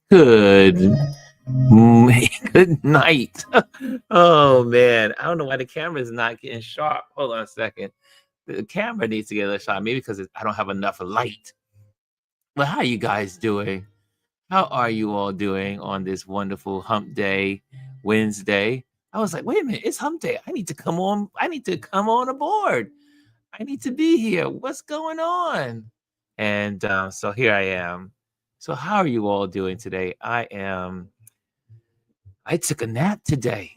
Good good night. Oh man, I don't know why the camera is not getting sharp. Hold on a second. The camera needs to get a little sharp. Maybe because I don't have enough light. But how you guys doing? How are you all doing on this wonderful hump day, Wednesday? I was like, wait a minute, it's hump day. I need to come on. I need to come on aboard. I need to be here. What's going on? And so here I am. So how are you all doing today? I took a nap today.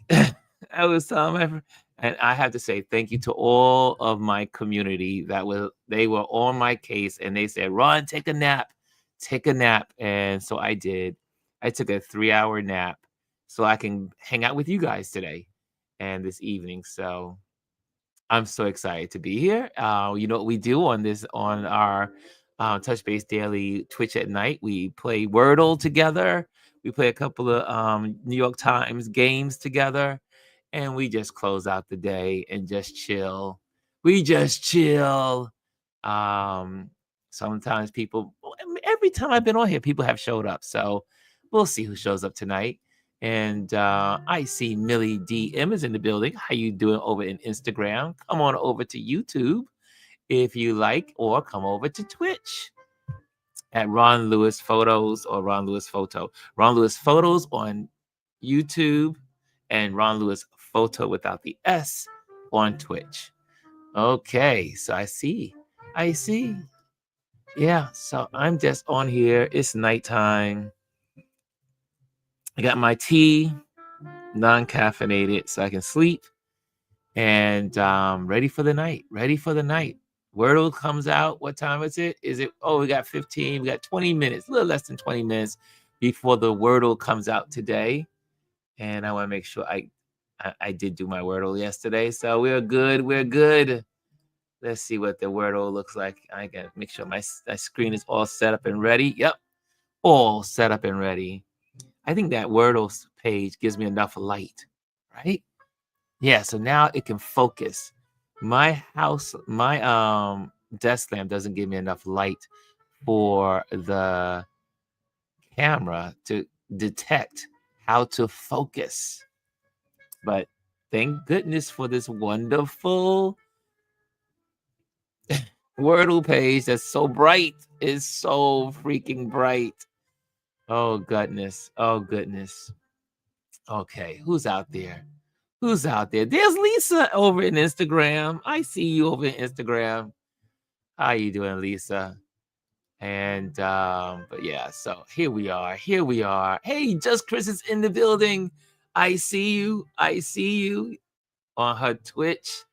I was and I have to say thank you to all of my community they were on my case and they said, Ron, take a nap. And so I did. I took a 3-hour nap so I can hang out with you guys today and this evening. So I'm so excited to be here. You know what we do on our Touch Base Daily Twitch at night? We play Wordle together. We play a couple of New York Times games together, and we just close out the day and just chill. We just chill. Sometimes every time I've been on here, people have showed up. So we'll see who shows up tonight. And I see Millie DM is in the building. How you doing over in Instagram? Come on over to YouTube if you like, or come over to Twitch at Ron Lewis Photos or Ron Lewis Photo. Ron Lewis Photos on YouTube and Ron Lewis Photo without the S on Twitch. Okay, so I see. Yeah, so I'm just on here. It's nighttime. I got my tea, non-caffeinated, so I can sleep. And ready for the night. Wordle comes out. What time is it? We got 15, we got 20 minutes, a little less than 20 minutes before the Wordle comes out today. And I want to make sure I did do my Wordle yesterday. So we're good. Let's see what the Wordle looks like. I got to make sure my screen is all set up and ready. Yep, all set up and ready. I think that Wordle page gives me enough light, right? Yeah, so now it can focus. My desk lamp doesn't give me enough light for the camera to detect how to focus. But thank goodness for this wonderful Wordle page that's so bright. It's so freaking bright. Oh goodness. Okay, who's out there? There's Lisa over in Instagram. I see you over in Instagram. How you doing, Lisa? And but yeah, so here we are. Hey, Just Chris is in the building. I see you on her Twitch.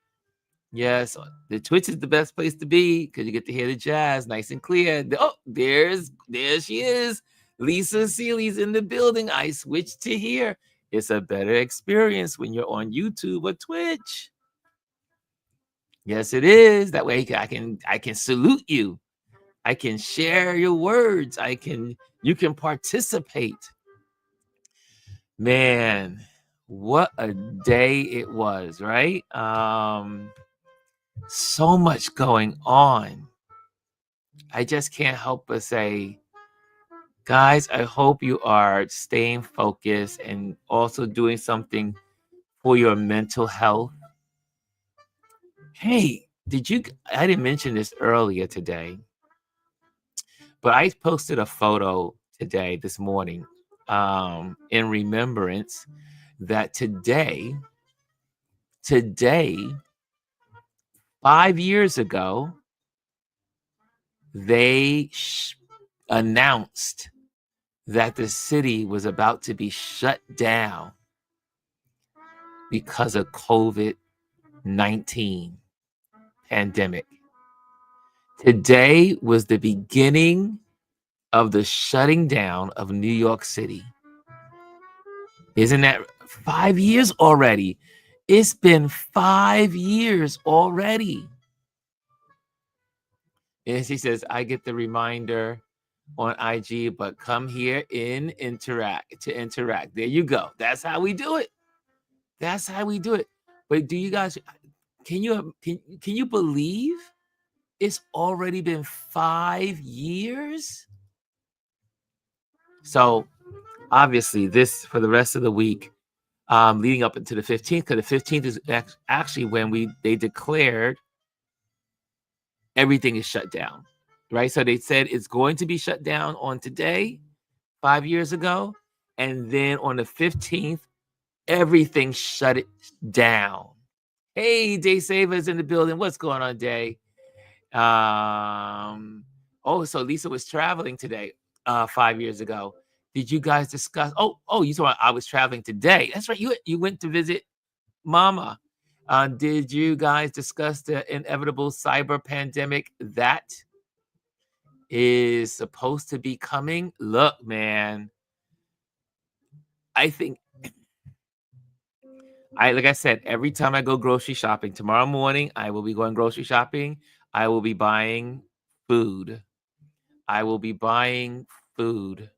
Yes, the Twitch is the best place to be because you get to hear the jazz nice and clear. Oh, there she is. Lisa Seeley's in the building. I switched to here. It's a better experience when you're on YouTube or Twitch. Yes, it is. That way I can salute you. I can share your words. You can participate. Man, what a day it was, right? So much going on. I just can't help but say, guys, I hope you are staying focused and also doing something for your mental health. Hey, I didn't mention this earlier today, but I posted a photo this morning, in remembrance that today, 5 years ago, they announced that the city was about to be shut down because of COVID-19 pandemic. Today was the beginning of the shutting down of New York City. Isn't that 5 years already? It's been 5 years already. And she says, I get the reminder on IG, but come here to interact. There you go. That's how we do it. But do you guys, Can you believe it's already been 5 years? So obviously this for the rest of the week, leading up into the 15th, because the 15th is actually when they declared everything is shut down, right? So they said it's going to be shut down on today, 5 years ago, and then on the 15th, everything shut it down. Hey, Day Saver's in the building. What's going on, Day? Oh, so Lisa was traveling today, 5 years ago. Did you guys discuss? You saw I was traveling today. That's right. You went to visit Mama. Did you guys discuss the inevitable cyber pandemic that is supposed to be coming? Look, man, I think like I said, every time I go grocery shopping, tomorrow morning, I will be going grocery shopping. I will be buying food. I will be buying food.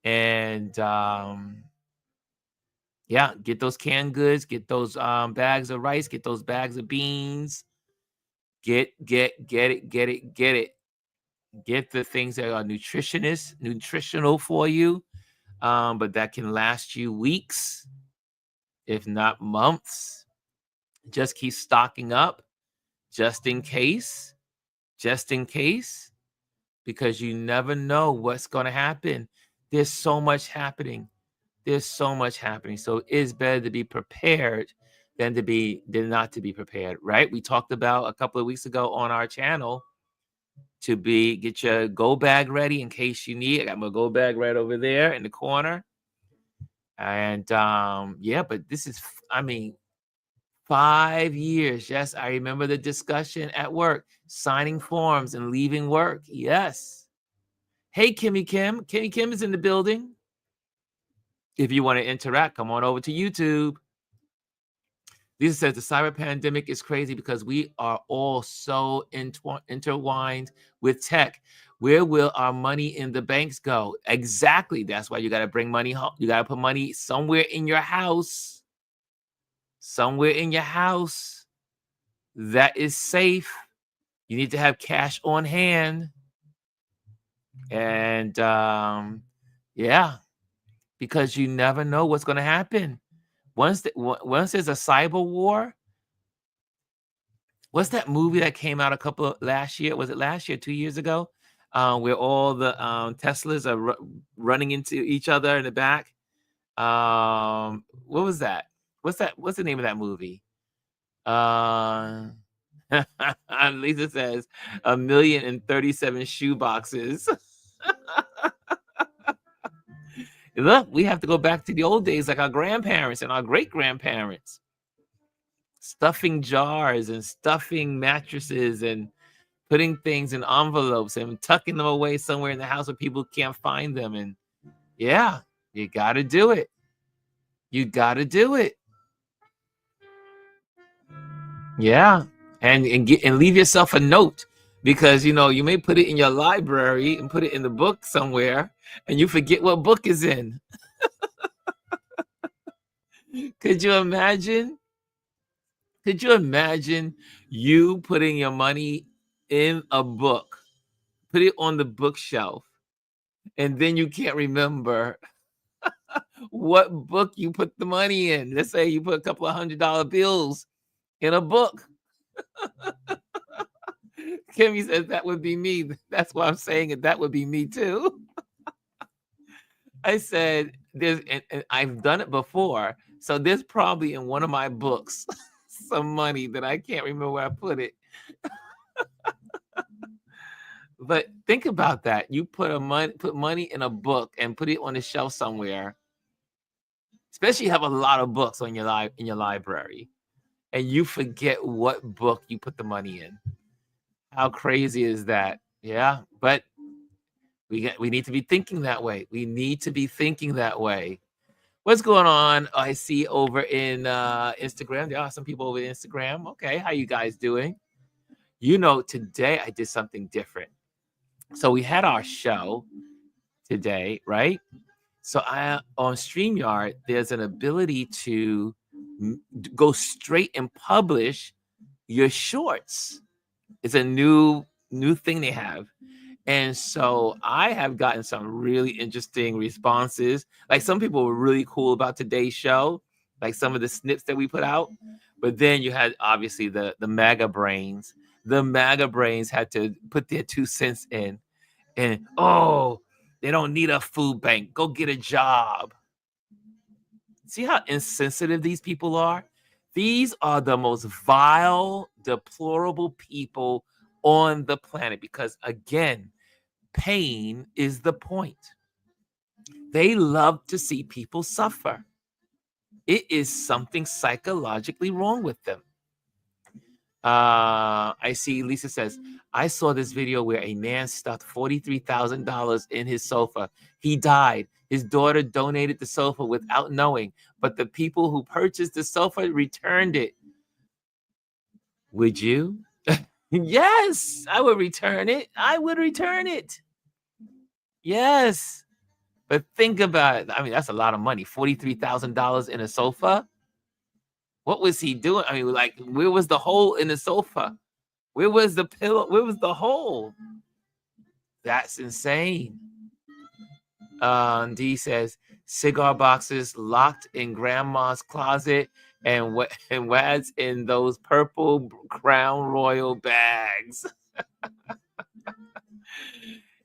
And yeah, get those canned goods, get those bags of rice, get those bags of beans. Get it. Get the things that are nutritional for you, but that can last you weeks, if not months. Just keep stocking up, just in case, because you never know what's going to happen. There's so much happening. So it's better to be prepared than not to be prepared, right? We talked about a couple of weeks ago on our channel to get your go bag ready in case you need. I got my go bag right over there in the corner. And yeah, but this is, 5 years. Yes, I remember the discussion at work, signing forms and leaving work. Yes. Hey, Kimmy Kim. Kimmy Kim is in the building. If you want to interact, come on over to YouTube. Lisa says the cyber pandemic is crazy because we are all so intertwined with tech. Where will our money in the banks go? Exactly. That's why you got to bring money home. You got to put money somewhere in your house. Somewhere in your house that is safe. You need to have cash on hand. And yeah, because you never know what's going to happen. Once there's a cyber war, what's that movie that came out last year? Was it last year, 2 years ago? Where all the Teslas are running into each other in the back. What was that? What's the name of that movie? Lisa says 1,037 shoe boxes. Look, we have to go back to the old days like our grandparents and our great-grandparents. Stuffing jars and stuffing mattresses and putting things in envelopes and tucking them away somewhere in the house where people can't find them. And yeah, you got to do it. You got to do it. Yeah. And leave yourself a note, because, you may put it in your library and put it in the book somewhere and you forget what book is in. Could you imagine? Could you imagine you putting your money in a book, put it on the bookshelf, and then you can't remember what book you put the money in? Let's say you put a couple of $100 bills in a book. Kimmy says that would be me. That's why I'm saying it. That would be me too. I said and I've done it before. So there's probably in one of my books some money that I can't remember where I put it. But think about that. You put money in a book and put it on a shelf somewhere. Especially you have a lot of books in your library, and you forget what book you put the money in. How crazy is that? Yeah, but we need to be thinking that way. We need to be thinking that way. What's going on? I see over in Instagram. There are some people over in Instagram. Okay, how you guys doing? Today I did something different. So we had our show today, right? So on StreamYard, there's an ability to go straight and publish your shorts. It's a new thing they have. And so I have gotten some really interesting responses. Like some people were really cool about today's show, like some of the snips that we put out. But then you had obviously the MAGA brains. The MAGA brains had to put their 2 cents in. And oh, they don't need a food bank. Go get a job. See how insensitive these people are? These are the most vile, deplorable people on the planet because, again, pain is the point. They love to see people suffer. It is something psychologically wrong with them. I see Lisa says, I saw this video where a man stuffed $43,000 in his sofa. He died. His daughter donated the sofa without knowing, but the people who purchased the sofa returned it. Would you? Yes, I would return it. I would return it. Yes. But think about it. I mean, that's a lot of money. $43,000 in a sofa. What was he doing? I mean, like, where was the hole in the sofa? Where was the pillow? Where was the hole? That's insane. D says cigar boxes locked in grandma's closet and Wad's in those purple Crown Royal bags.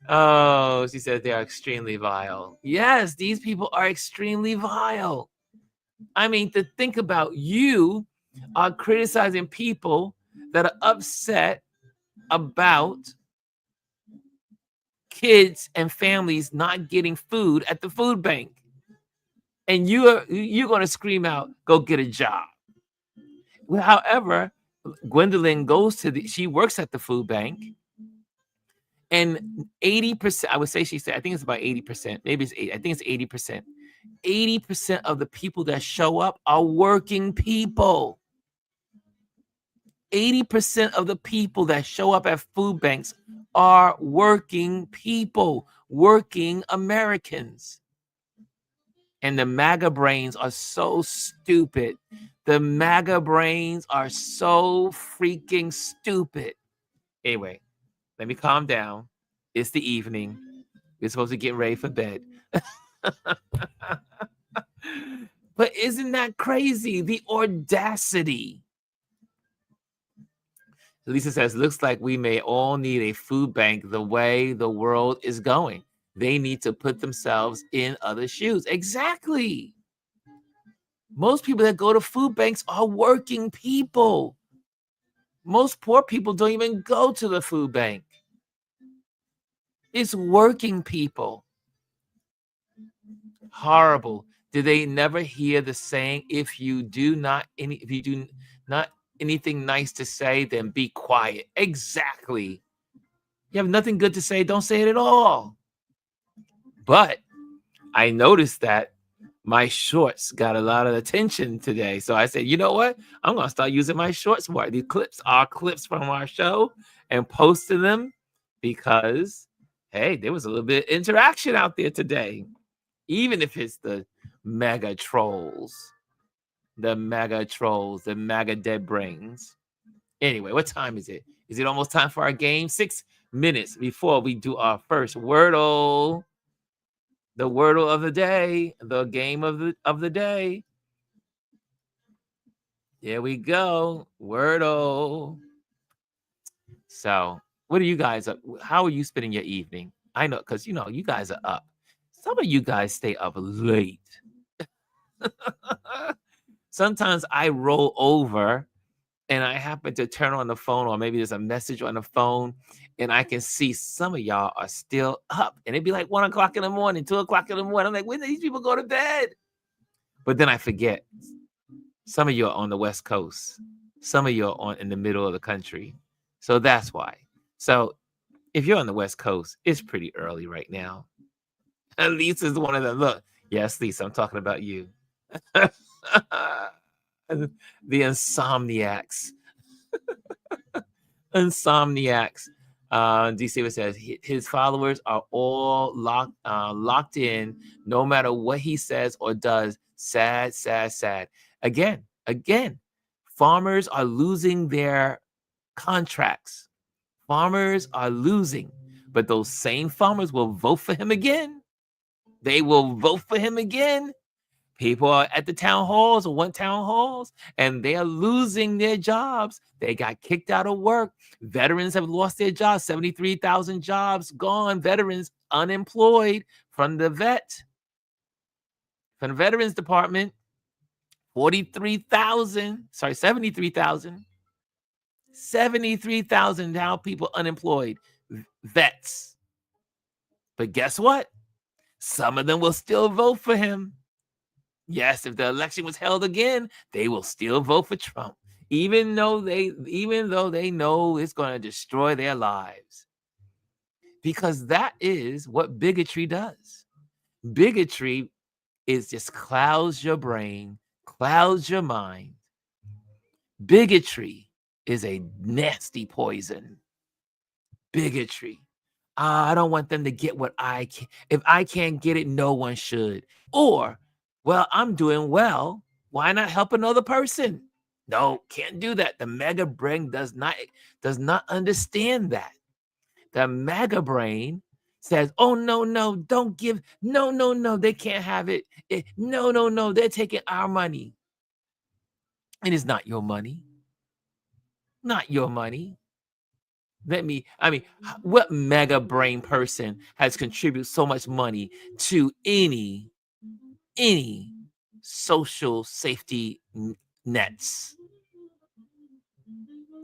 Oh, she said they are extremely vile. Yes, these people are extremely vile. I mean, to think about, you are criticizing people that are upset about kids and families not getting food at the food bank. And you're going to scream out, go get a job. Well, however, Gwendolyn goes to she works at the food bank. And 80%, I would say she said, I think it's about 80%, maybe it's 8, I think it's 80%. 80% of the people that show up are working people. 80% of the people that show up at food banks are working people, working Americans. And the MAGA brains are so stupid. The MAGA brains are so freaking stupid. Anyway, let me calm down. It's the evening. We're supposed to get ready for bed. But isn't that crazy? The audacity. Lisa says, looks like we may all need a food bank the way the world is going. They need to put themselves in other shoes. Exactly. Most people that go to food banks are working people. Most poor people don't even go to the food bank. It's working people. Horrible. Did they never hear the saying, if you do not anything nice to say, then be quiet? Exactly. You have nothing good to say, don't say it at all. But I noticed that my shorts got a lot of attention today. So I said, you know what? I'm going to start using my shorts more. These clips are clips from our show and posting them because, hey, there was a little bit of interaction out there today. Even if it's the mega trolls, the MAGA dead brains. Anyway, what time is it? Is it almost time for our game? 6 minutes before we do our first Wordle. The Wordle of the day, the game of the day. Here we go. Wordle. So, what are you guys up? How are you spending your evening? I know, because you guys are up. Some of you guys stay up late. Sometimes I roll over and I happen to turn on the phone, or maybe there's a message on the phone, and I can see some of y'all are still up. And it'd be like 1 o'clock in the morning, 2 o'clock in the morning. I'm like, when do these people go to bed? But then I forget. Some of you are on the West Coast. Some of you are in the middle of the country. So that's why. So if you're on the West Coast, it's pretty early right now. And Lisa's one of them. Look, yes, Lisa, I'm talking about you. The insomniacs. Insomniacs. DC says his followers are all locked in, no matter what he says or does. Sad, sad, sad. Again, Again, farmers are losing their contracts. Farmers are losing, but those same farmers will vote for him again. They will vote for him again. People are at the town halls or want town halls, and they are losing their jobs. They got kicked out of work. Veterans have lost their jobs. 73,000 jobs gone. Veterans unemployed from the Veterans Department. 43,000, sorry, 73,000. 73,000 now people unemployed. Vets. But guess what? Some of them will still vote for him. Yes, if the election was held again, they will still vote for Trump, even though they know it's going to destroy their lives. Because that is what bigotry does. Bigotry is just clouds your brain, clouds your mind. Bigotry is a nasty poison. Bigotry. I don't want them to get what I can. If I can't get it, no one should. Or, well, I'm doing well. Why not help another person? No, can't do that. The mega brain does not understand that. The mega brain says, "Oh no, don't give. No, they can't have it. No, they're taking our money." It is not your money. Not your money. What mega brain person has contributed so much money to any social safety nets?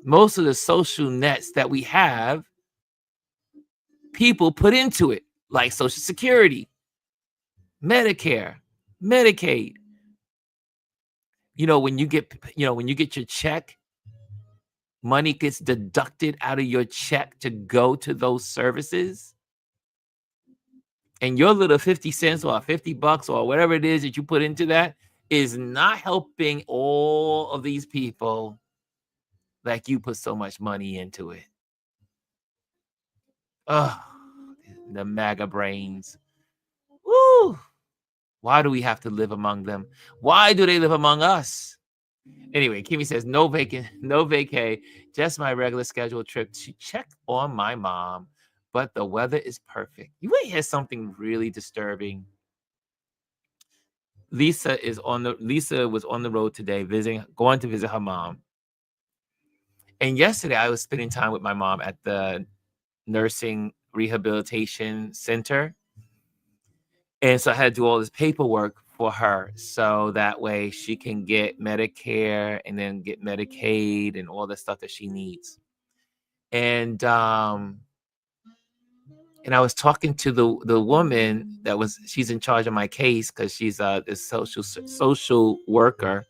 Most of the social nets that we have, people put into it, like Social Security, Medicare, Medicaid. When you get your check, money gets deducted out of your check to go to those services. And your little 50 cents or $50 or whatever it is that you put into that is not helping all of these people like you put so much money into it. Oh, the MAGA brains. Woo! Why do we have to live among them? Why do they live among us? Anyway, Kimmy says, no vacay, just my regular scheduled trip to check on my mom, but the weather is perfect. You want to hear something really disturbing? Lisa was on the road today going to visit her mom. And yesterday I was spending time with my mom at the nursing rehabilitation center. And so I had to do all this paperwork for her so that way she can get Medicare and then get Medicaid and all the stuff that she needs. And I was talking to the woman she's in charge of my case because she's this social worker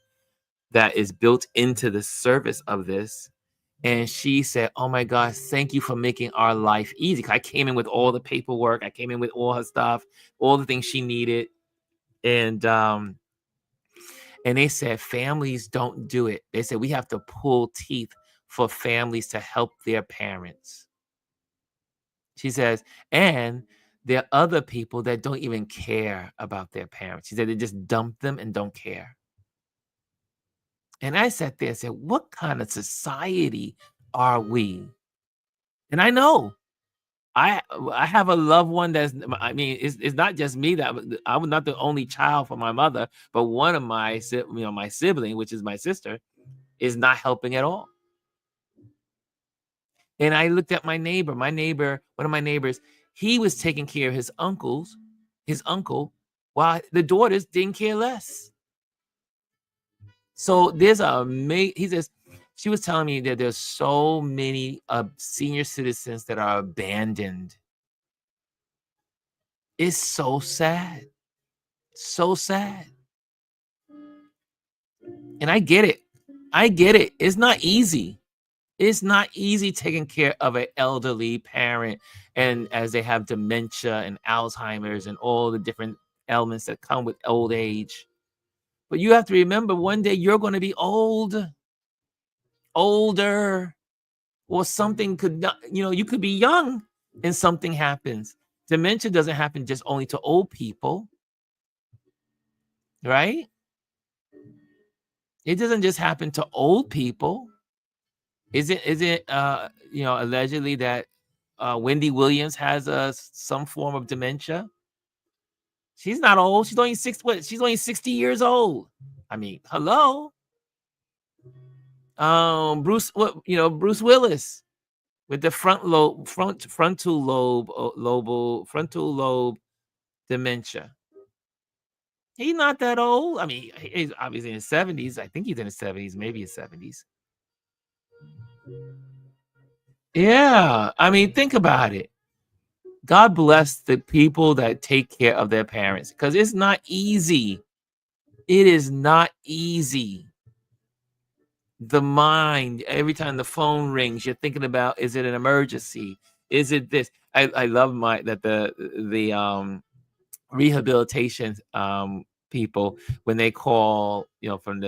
that is built into the service of this. And she said, "Oh my gosh, thank you for making our life easy." I came in with all the paperwork. I came in with all her stuff, all the things she needed. And they said families don't do it. They said we have to pull teeth for families to help their parents. She says, and there are other people that don't even care about their parents. She said they just dump them and don't care. And I sat there and said, what kind of society are we? And I know I have a loved one it's not just me that I was not the only child for my mother, but one of my sibling, which is my sister, is not helping at all. And I looked at my neighbor, one of my neighbors, he was taking care of his uncle, while the daughters didn't care less. So he says, she was telling me that there's so many senior citizens that are abandoned. It's so sad. So sad. And I get it. It's not easy. It's not easy taking care of an elderly parent, and as they have dementia and Alzheimer's and all the different elements that come with old age. But you have to remember, one day you're going to be older, or something could not, you could be young and something happens. Dementia doesn't happen just only to old people, right? It doesn't just happen to old people. Is it allegedly that Wendy Williams has some form of dementia? She's not old. She's only she's only 60 years old. I mean, hello. Bruce Willis with the frontal lobe dementia. He's not that old. I mean, he's obviously in his 70s. I think he's in his 70s, maybe his 70s. Yeah. I mean, think about it. God bless the people that take care of their parents because it's not easy. It is not easy. The mind, every time the phone rings, you're thinking about, is it an emergency? Is it this? I love the rehabilitation people, when they call, from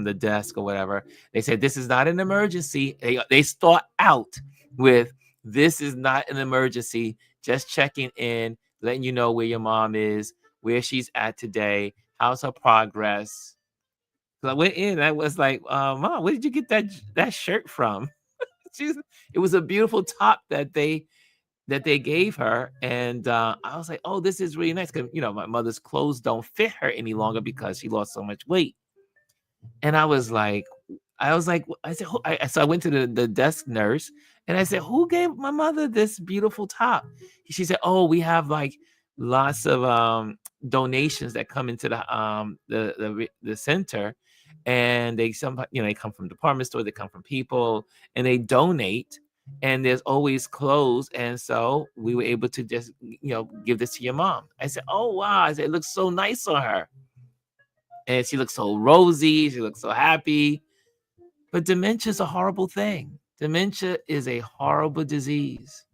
the desk or whatever, they say this is not an emergency. They start out with, this is not an emergency, just checking in, letting you know where your mom is, where she's at today, how's her progress. So I went in, I was like, Mom, where did you get that shirt from? She's It was a beautiful top that they gave her, and I was like, "Oh, this is really nice." Because my mother's clothes don't fit her any longer because she lost so much weight. And I said, so I went to the desk nurse, and I said, "Who gave my mother this beautiful top?" She said, "Oh, we have like lots of donations that come into the center, and they come from department stores, they come from people, and they donate." And there's always clothes, and so we were able to just give this to your mom. I said, "Oh wow!" I said, "It looks so nice on her, and she looks so rosy. She looks so happy." But dementia is a horrible thing. Dementia is a horrible disease.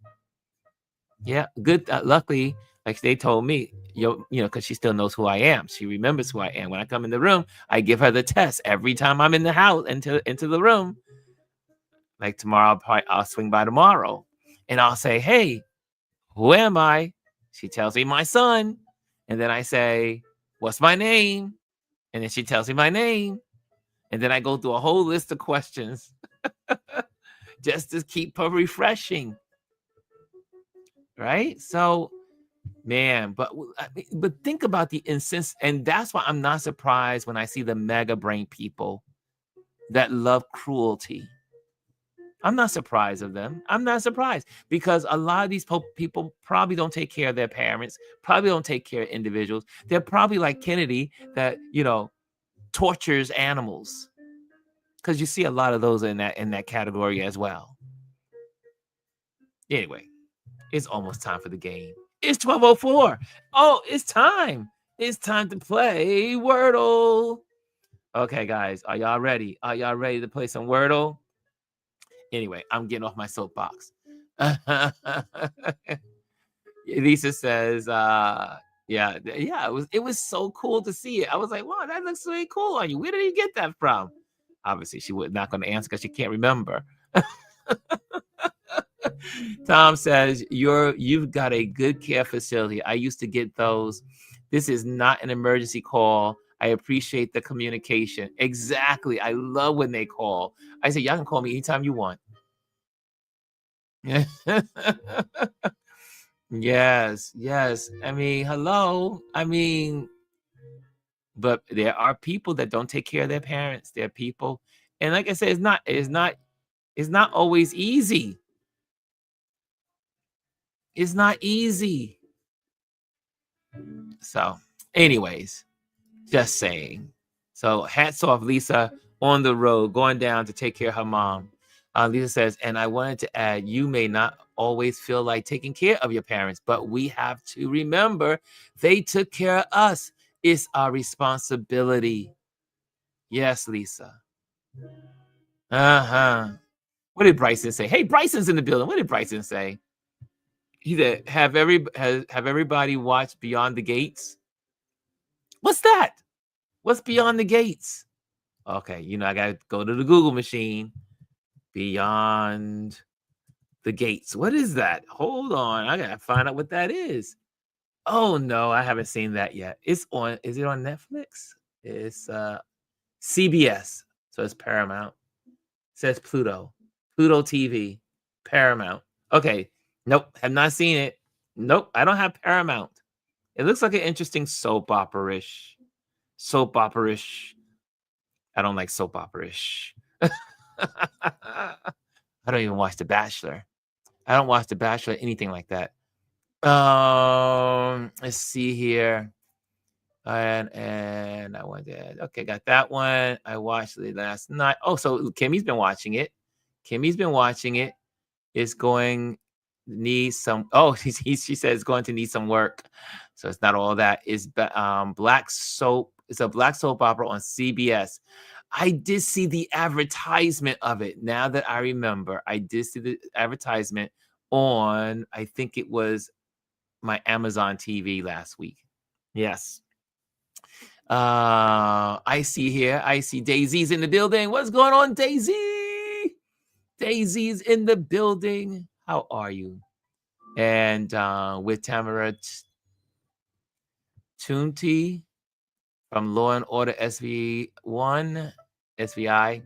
Yeah, good. Luckily, like they told me, because she still knows who I am. She remembers who I am. When I come in the room, I give her the test every time I'm in the house, into the room. Like tomorrow, I'll swing by tomorrow, and I'll say, "Hey, who am I?" She tells me, "My son," and then I say, "What's my name?" And then she tells me my name, and then I go through a whole list of questions just to keep her refreshing, right? So, man, but think about the instance, and that's why I'm not surprised when I see the mega brain people that love cruelty. I'm not surprised of them. I'm not surprised because a lot of these people probably don't take care of their parents, probably don't take care of individuals. They're probably like Kennedy that tortures animals, because you see a lot of those in that category as well. Anyway, it's almost time for the game. It's 12:04. Oh, it's time. It's time to play Wordle. Okay, guys, are y'all ready? Are y'all ready to play some Wordle? Anyway, I'm getting off my soapbox. Lisa says, yeah, it was so cool to see it. I was like, wow, that looks really cool on you. Where did you get that from? Obviously, she was not going to answer because she can't remember. Tom says, you've got a good care facility. I used to get those. This is not an emergency call. I appreciate the communication. Exactly. I love when they call. I say, y'all can call me anytime you want. Yes, yes. I mean, hello. I mean, but there are people that don't take care of their parents. There are people, and like I said, it's not always easy. It's not easy. So, anyways, just saying. So, hats off, Lisa, on the road, going down to take care of her mom. Lisa says, and I wanted to add, you may not always feel like taking care of your parents, but we have to remember they took care of us. It's our responsibility. Yes, Lisa. Uh-huh. What did Bryson say? Hey, Bryson's in the building. What did Bryson say? He said, have everybody watch Beyond the Gates? What's that? What's Beyond the Gates? Okay, I gotta go to the Google machine. Beyond the Gates. What is that? Hold on. I gotta find out what that is. Oh no, I haven't seen that yet. Is it on Netflix? It's CBS. So it's Paramount. It says Pluto. Pluto TV. Paramount. Okay. Nope. Have not seen it. Nope. I don't have Paramount. It looks like an interesting soap opera-ish. Soap opera-ish. I don't like soap opera-ish. I don't even watch The Bachelor. I don't watch The Bachelor, anything like that. Let's see here. And I went there. Okay, got that one. I watched it last night. Oh, so Kimmy's been watching it. Kimmy's been watching it. It's going need some. Oh, she says going to need some work. So it's not all that. It's black soap. It's a black soap opera on CBS. I did see the advertisement of it. Now that I remember, I did see the advertisement on. I think it was my Amazon TV last week. Yes. I see Daisy's in the building. What's going on, Daisy? Daisy's in the building. How are you? And with Tamara Tunti from Law and Order SV1, SVI.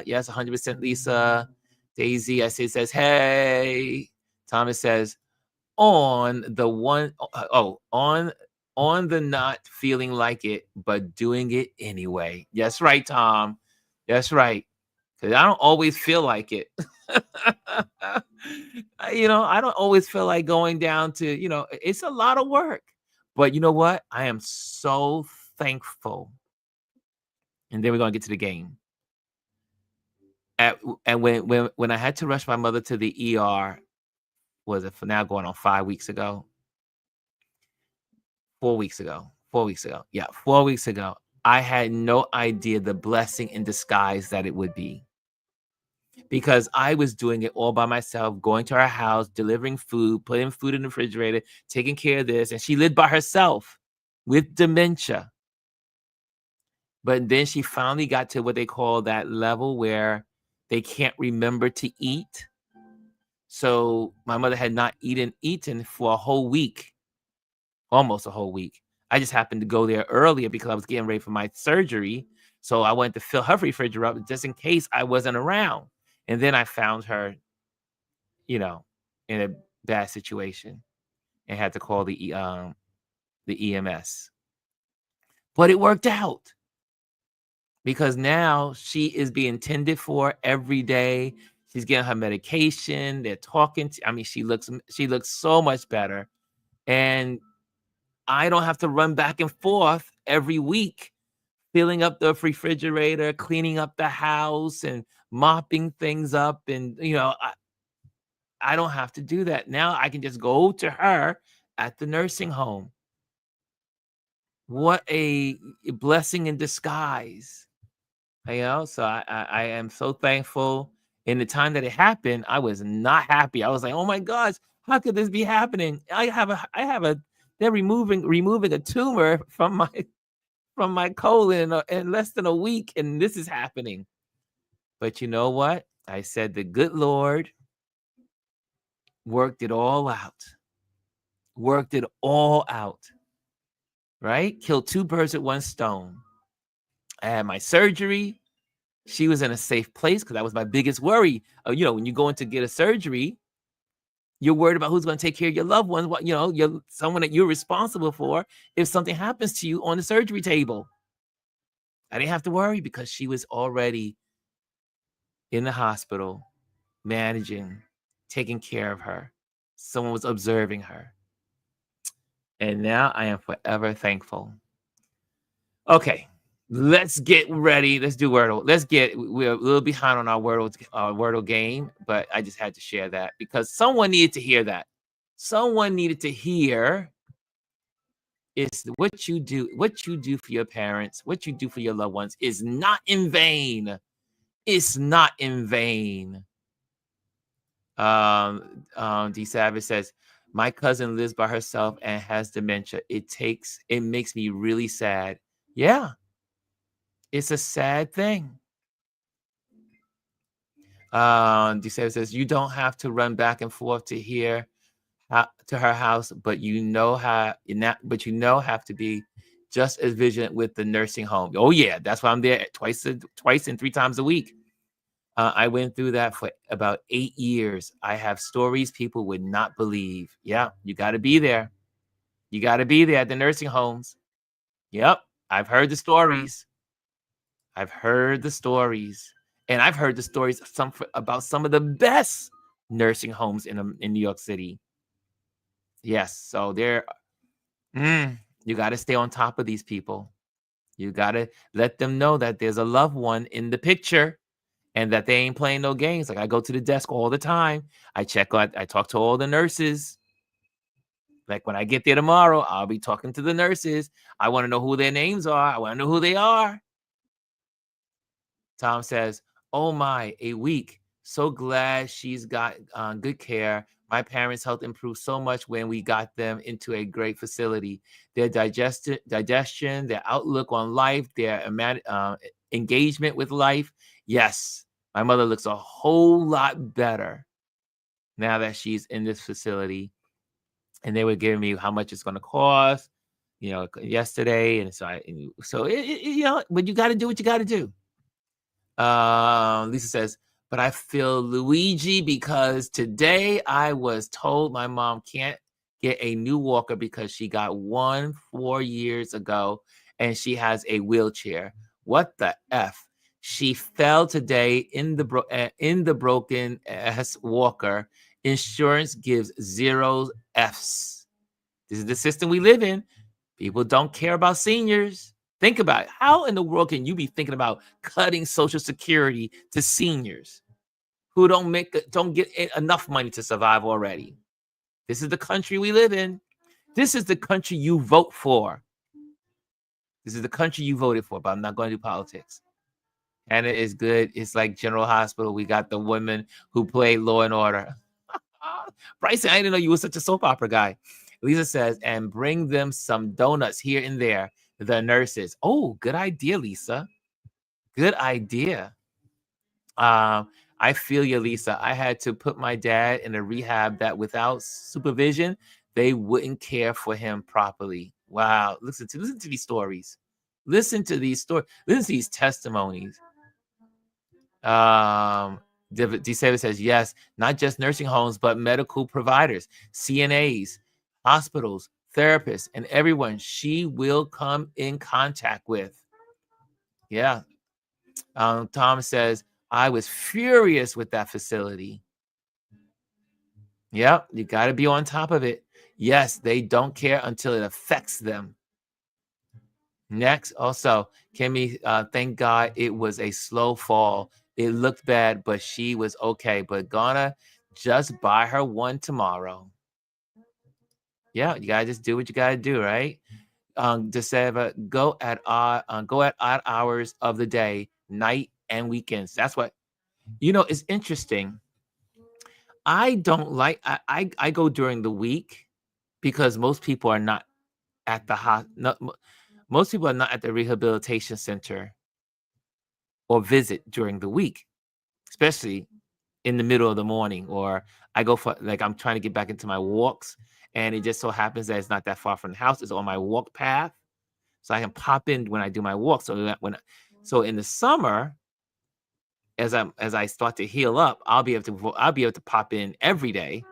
Yes, 100% Lisa. Daisy, I say, says, hey. Thomas says, on the not feeling like it, but doing it anyway. That's right, Tom. That's right. Because I don't always feel like it. I don't always feel like going down to, it's a lot of work. But you know what? I am so thankful. And then we're going to get to the game. And when I had to rush my mother to the ER, was it for now going on 5 weeks ago? 4 weeks ago. 4 weeks ago. Yeah, 4 weeks ago. I had no idea the blessing in disguise that it would be. Because I was doing it all by myself, going to her house, delivering food, putting food in the refrigerator, taking care of this. And she lived by herself with dementia. But then she finally got to what they call that level where they can't remember to eat. So my mother had not eaten for a whole week, almost a whole week. I just happened to go there earlier because I was getting ready for my surgery. So I wanted to fill her refrigerator up just in case I wasn't around. And then I found her, in a bad situation and had to call the EMS. But it worked out because now she is being tended for every day. She's getting her medication. They're talking. She looks so much better. And I don't have to run back and forth every week, filling up the refrigerator, cleaning up the house and mopping things up. And, I don't have to do that. Now I can just go to her at the nursing home. What a blessing in disguise. So I am so thankful. In the time that it happened, I was not happy. I was like, oh my gosh, how could this be happening? They're removing a tumor from my colon in less than a week, and this is happening. But you know what? I said the good Lord worked it all out. Worked it all out. Right? Killed 2 birds with 1 stone. I had my surgery. She was in a safe place because that was my biggest worry. When you go in to get a surgery, you're worried about who's going to take care of your loved ones. You're someone that you're responsible for if something happens to you on the surgery table. I didn't have to worry because she was already in the hospital, managing, taking care of her. Someone was observing her. And now I am forever thankful. Okay. Let's get ready. Let's do Wordle. We're a little behind on our Wordle game, but I just had to share that because someone needed to hear that. Someone needed to hear is what you do for your parents, what you do for your loved ones is not in vain. It's not in vain. D Savage says, my cousin lives by herself and has dementia. It makes me really sad. Yeah. It's a sad thing. DeSaver says, you don't have to run back and forth to her house, but have to be just as vigilant with the nursing home. Oh yeah, that's why I'm there twice and 3 times a week. I went through that for about 8 years. I have stories people would not believe. Yeah, you got to be there. You got to be there at the nursing homes. Yep, I've heard the stories. I've heard the stories, and I've heard the stories about some of the best nursing homes in New York City. Yes, so you got to stay on top of these people. You got to let them know that there's a loved one in the picture and that they ain't playing no games. Like I go to the desk all the time. I talk to all the nurses. Like when I get there tomorrow, I'll be talking to the nurses. I want to know who their names are. I want to know who they are. Tom says, "Oh my, a week. So glad she's got good care. My parents' health improved so much when we got them into a great facility. Their digestion, their outlook on life, their engagement with life. Yes, my mother looks a whole lot better now that she's in this facility." And they were giving me how much it's going to cost, yesterday. And but you got to do what you got to do. Lisa says, but I feel Luigi because today I was told my mom can't get a new walker because she got one 4 years ago and she has a wheelchair. What the F? She fell today in the broken ass walker. Insurance gives 0 Fs. This is the system we live in. People don't care about seniors. Think about it. How in the world can you be thinking about cutting Social Security to seniors who don't get enough money to survive already? This is the country we live in. This is the country you vote for. This is the country you voted for, but I'm not going to do politics. And it is good. It's like General Hospital. We got the women who play Law and Order. Bryson, I didn't know you were such a soap opera guy. Lisa says, and bring them some donuts here and there. The nurses. Oh, good idea, Lisa. Good idea. I feel you, Lisa. I had to put my dad in a rehab that without supervision, they wouldn't care for him properly. Wow. Listen to these stories. Listen to these stories. Listen to these testimonies. D7 says, yes, not just nursing homes, but medical providers, CNAs, hospitals, therapists, and everyone she will come in contact with. Yeah. Tom says, I was furious with that facility. Yep, you got to be on top of it. Yes, they don't care until it affects them. Next, also, Kimmy, thank God it was a slow fall. It looked bad, but she was okay. But gonna just buy her one tomorrow. Yeah, you gotta just do what you gotta do, right? December, go at odd hours of the day, night and weekends. That's what it's interesting. I don't like I go during the week because most people are not at most people are not at the rehabilitation center or visit during the week, especially in the middle of the morning. Or I go for I'm trying to get back into my walks, and it just so happens that it's not that far from the house. It's on my walk path, so I can pop in when I do my walk. So in the summer, as I start to heal up, I'll be able to pop in every day,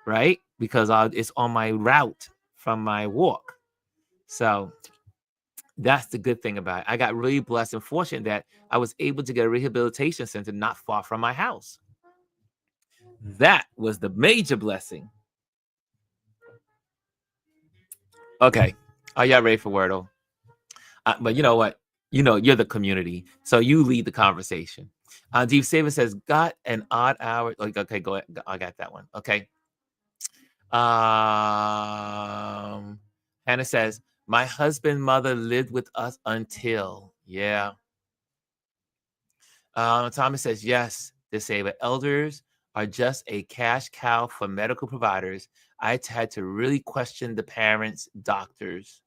right? Because it's on my route from my walk. So that's the good thing about it. I got really blessed and fortunate that I was able to get a rehabilitation center not far from my house. That was the major blessing. Okay. Are y'all ready for Wordle? But you know what? You're the community. So you lead the conversation. Deep Saver says, got an odd hour. Okay, go ahead. I got that one. Okay. Hannah says, my husband's mother lived with us until. Yeah. Thomas says, yes, disabled elders are just a cash cow for medical providers. I had to really question the parents, doctors.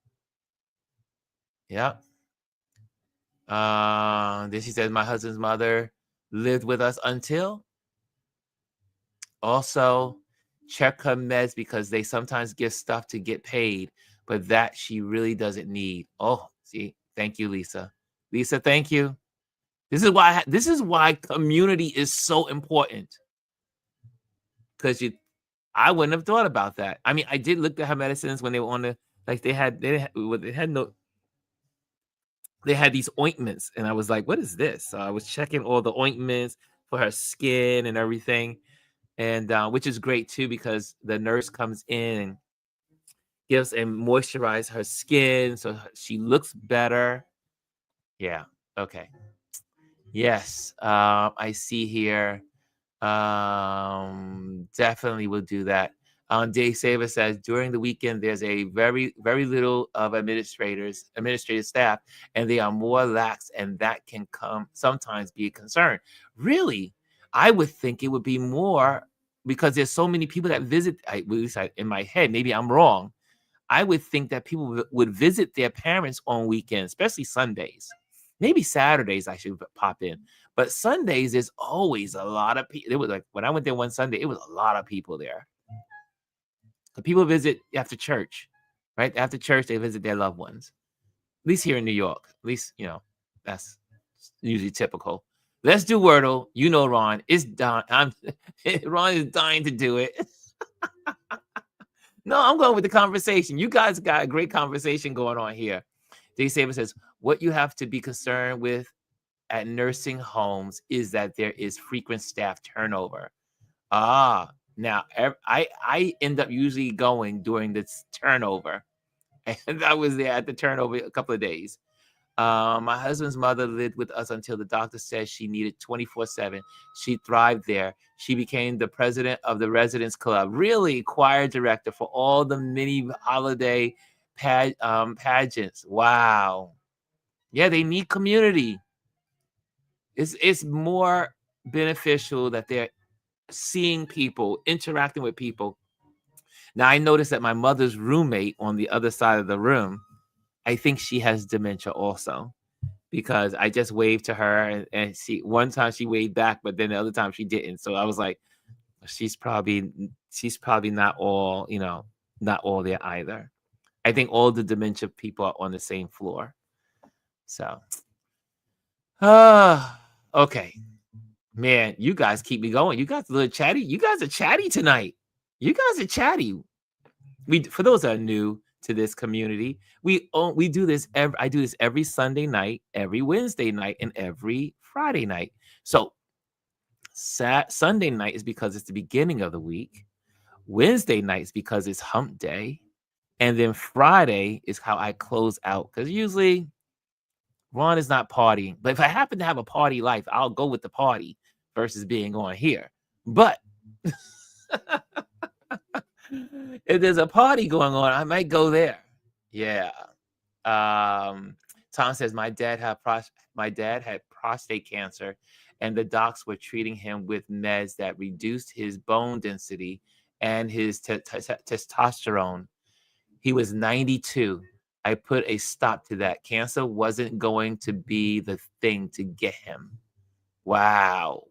Yeah. Then she says, my husband's mother lived with us until. Also, check her meds because they sometimes give stuff to get paid. but that she really doesn't need. Oh, see, thank you, Lisa. Lisa, thank you. This is why community is so important, because I wouldn't have thought about that. I mean, I did look at her medicines when they were on the, like, they had these ointments, and I was like, what is this? So I was checking all the ointments for her skin and everything, and which is great too, because the nurse comes in and gives and moisturize her skin so she looks better. Yeah. Okay. Yes. I see here. Definitely will do that. Dave Saver says during the weekend there's a very little of administrative staff, and they are more lax, and that can come sometimes be a concern. Really, I would think it would be more, because there's so many people that visit. At least in my head, maybe I'm wrong. I would think that people would visit their parents on weekends, especially Sundays. Maybe Saturdays I should pop in, but Sundays there's always a lot of people. It was like when I went there one Sunday, it was a lot of people there. The people visit after church, right? After church, they visit their loved ones. At least here in New York, at least that's usually typical. Let's do Wordle. You know, Ron is dying. Ron is dying to do it. No, I'm going with the conversation. You guys got a great conversation going on here. Dave Saber says, what you have to be concerned with at nursing homes is that there is frequent staff turnover. Now I end up usually going during this turnover. And I was there at the turnover a couple of days. My husband's mother lived with us until the doctor said she needed 24/7. She thrived there. She became the president of the Residents Club, really choir director for all the mini holiday pageants. Wow. Yeah, they need community. It's more beneficial that they're seeing people, interacting with people. Now, I noticed that my mother's roommate on the other side of the room, I think she has dementia also, because I just waved to her, and she one time she waved back, but then the other time she didn't. So I was like, she's probably not all, not all there either. I think all the dementia people are on the same floor. So, okay. Man, you guys keep me going. You guys a little chatty. You guys are chatty tonight. You guys are chatty. For those that are new to this community, we do this I do this every Sunday night, every Wednesday night, and every Friday night. So Sunday night is because it's the beginning of the week. Wednesday night is because it's hump day. And then Friday is how I close out. Because usually Ron is not partying. But if I happen to have a party life, I'll go with the party versus being on here. But if there's a party going on, I might go there. Yeah. Tom says my dad had prostate cancer, and the docs were treating him with meds that reduced his bone density and his testosterone. He was 92. I put a stop to that. Cancer wasn't going to be the thing to get him. Wow.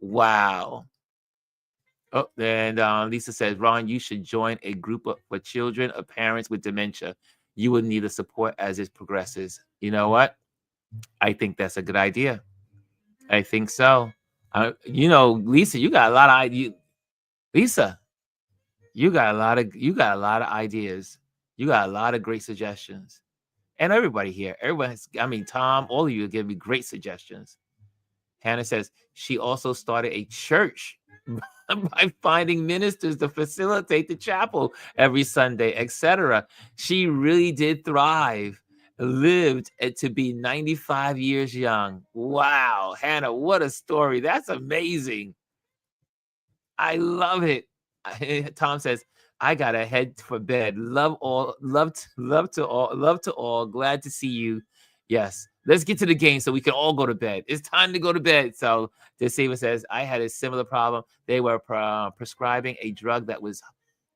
Oh, and Lisa says, Ron, you should join a group for children of parents with dementia. You will need the support as it progresses. You know what? I think that's a good idea. I think so. Lisa, you got a lot of ideas. Lisa, you got a lot of ideas. You got a lot of great suggestions. And everybody here, Tom, all of you give me great suggestions. Hannah says she also started a church by finding ministers to facilitate the chapel every Sunday, etc. She really did thrive, lived to be 95 years young. Wow, Hannah, what a story. That's amazing. I love it. Tom says, I gotta head for bed. Love to all. Glad to see you. Yes, let's get to the game so we can all go to bed. It's time to go to bed. So Deceiver says, I had a similar problem. They were prescribing a drug that was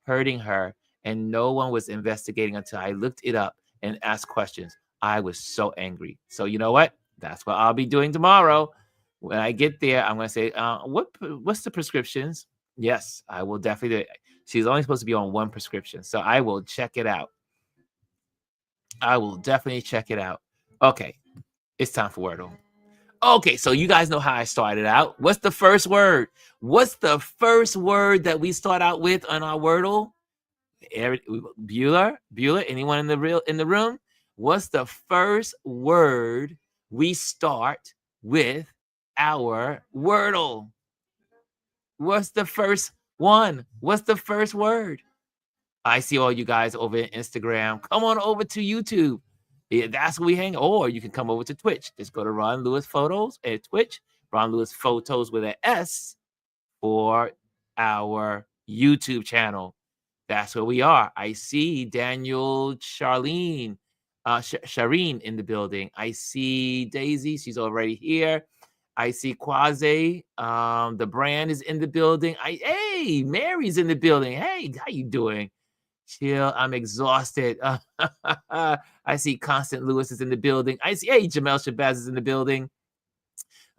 hurting her, and no one was investigating until I looked it up and asked questions. I was so angry. So you know what? That's what I'll be doing tomorrow. When I get there, I'm going to say, what's the prescriptions? Yes, I will definitely do it. She's only supposed to be on one prescription, so I will check it out. I will definitely check it out. Okay, it's time for Wordle. Okay, so you guys know how I started out. What's the first word? What's the first word that we start out with on our Wordle? Bueller, anyone in the room? What's the first word we start with our Wordle? What's the first one? What's the first word? I see all you guys over at Instagram. Come on over to YouTube. Yeah, that's where we hang. Or you can come over to Twitch. Just go to Ron Lewis Photos at Twitch. Ron Lewis Photos with an S for our YouTube channel. That's where we are. I see Daniel Charlene, Shireen in the building. I see Daisy. She's already here. I see Quasi. The brand is in the building. Hey, Mary's in the building. Hey, how you doing? Chill. I'm exhausted. I see Constant Lewis is in the building. I see, hey, Jamel Shabazz is in the building.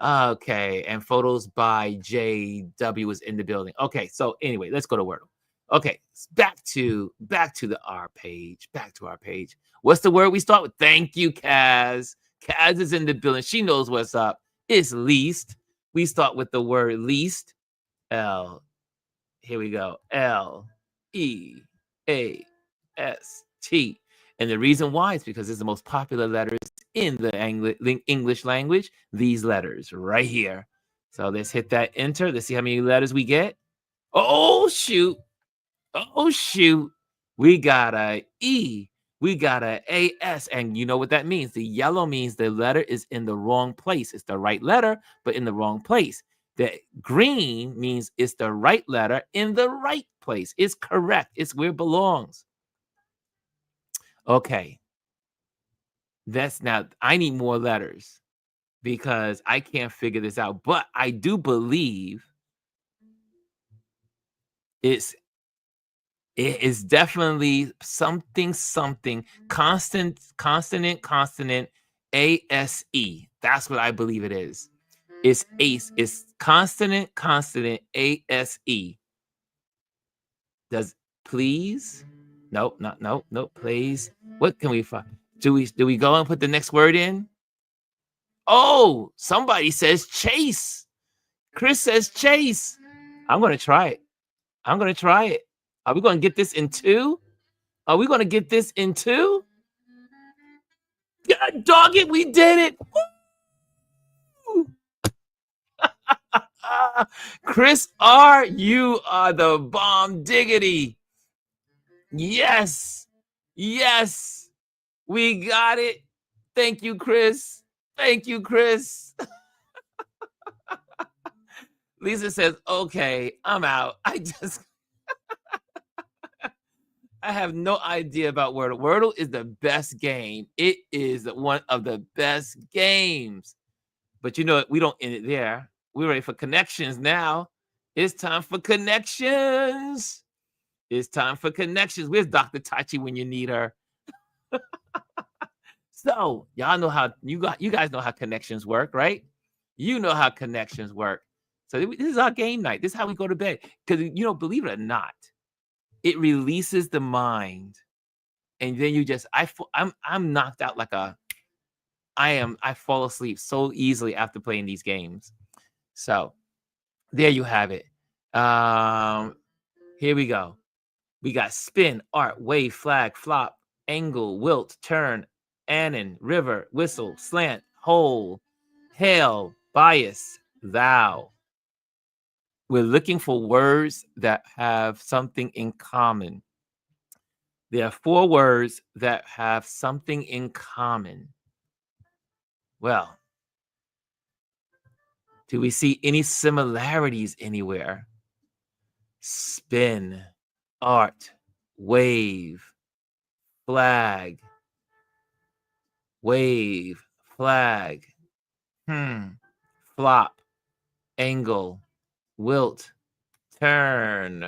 Okay, and photos by JW is in the building. Okay, so anyway, let's go to Wordle. Okay, back to our page. Back to our page. What's the word we start with? Thank you, Kaz. Kaz is in the building. She knows what's up. It's least. We start with the word least. L. Here we go. LEAST. And the reason why is because it's the most popular letters in the English language. These letters right here. So let's hit that enter. Let's see how many letters we get. Oh, shoot. Oh, shoot. We got a E. We got a AS. And you know what that means? The yellow means the letter is in the wrong place. It's the right letter, but in the wrong place. The green means it's the right letter in the right place. It's correct. It's where it belongs. Okay. That's now, I need more letters because I can't figure this out. But I do believe it is definitely something, consonant, ASE. That's what I believe it is. It's ACE. It's consonant, ASE. Does please? Nope, nope, please. What can we find? Do we go and put the next word in? Oh, somebody says chase. Chris says chase. I'm gonna try it. Are we gonna get this in 2? Are we gonna get this in 2? God dog it, we did it. Woo! Chris R, you are the bomb diggity. Yes, we got it. Thank you, Chris. Lisa says, okay, I'm out. I have no idea about Wordle. Wordle is the best game. It is one of the best games. But you know, we don't end it there. We're ready for connections now. It's time for connections. Where's Dr. Tachi when you need her? So y'all know how you guys know how connections work, right? You know how connections work. So this is our game night. This is how we go to bed. Because believe it or not, it releases the mind, and then you just I'm knocked out like I fall asleep so easily after playing these games. So there you have it. Here we go. We got spin, art, wave, flag, flop, angle, wilt, turn, anon, river, whistle, slant, hole, hail, bias, thou. We're looking for words that have something in common. There are 4 words that have something in common. Well, do we see any similarities anywhere? Spin, art, wave, flag, flop, angle, wilt, turn,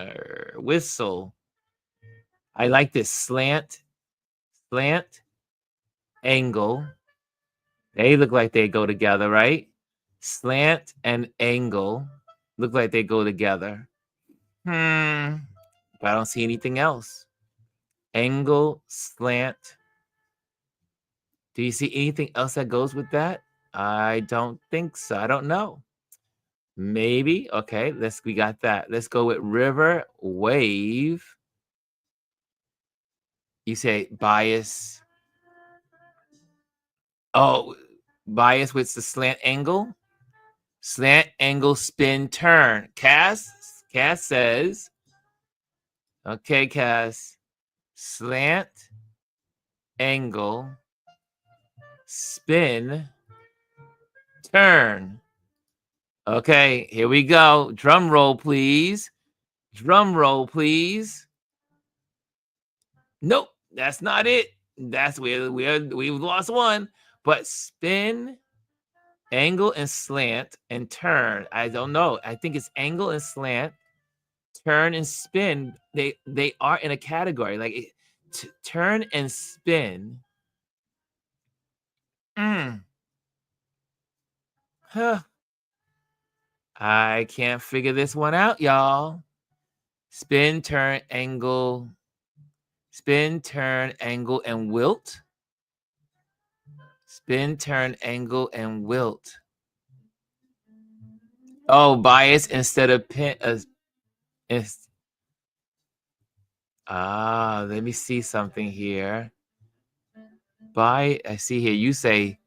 whistle. I like this. Slant, angle. They look like they go together, right? Slant and angle look like they go together. But I don't see anything else. Angle, slant, Do you see anything else that goes with that? I don't think so. I don't know. Maybe. Okay, we got that. Let's go with river, wave. You say bias. Oh, bias with the slant angle. Slant angle spin turn. Cass says, okay, Cass. Slant angle spin turn. Okay, here we go. Drum roll, please. Drum roll, please. Nope, that's not it. That's we've lost one. But spin, angle, and slant, and turn. I don't know. I think it's angle and slant, turn and spin. They are in a category like turn and spin. Huh. I can't figure this one out, y'all. Spin, turn, angle. Spin, turn, angle, and wilt. Spin, turn, angle, and wilt. Oh, bias instead of pin. Let me see something here. I see here. You say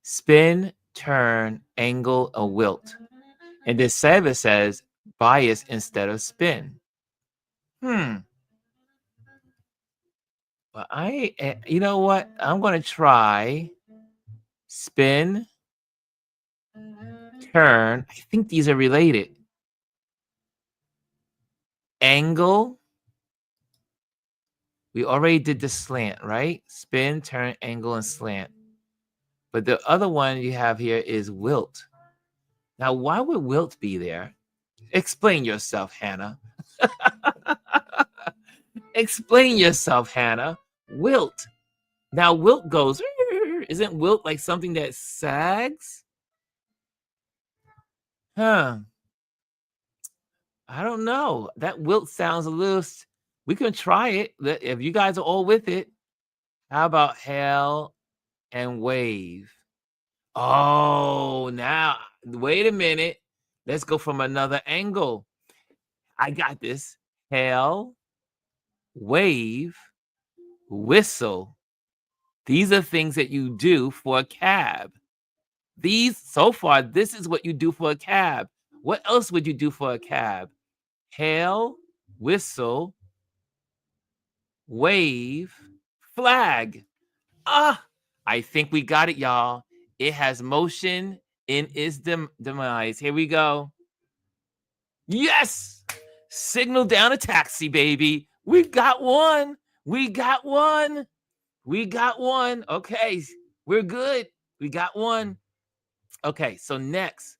spin, turn, angle, a wilt. And this Seva says bias instead of spin. Well, you know what? I'm going to try spin, turn. I think these are related. Angle. We already did the slant, right? Spin, turn, angle, and slant. But the other one you have here is wilt. Now, why would wilt be there? Explain yourself, Hannah. Explain yourself, Hannah. Wilt. Now, wilt goes, isn't wilt like something that sags? Huh. I don't know. That wilt sounds a little, we can try it. If you guys are all with it. How about hail and wave? Oh, now, wait a minute. Let's go from another angle. I got this. Hail, wave, whistle. These are things that you do for a cab. So far, this is what you do for a cab. What else would you do for a cab? Hail, whistle, wave, flag. I think we got it, y'all. It has motion in its demise. Here we go. Yes! Signal down a taxi, baby. We got one. We got one. We got one. Okay, we're good. We got one. Okay, so next.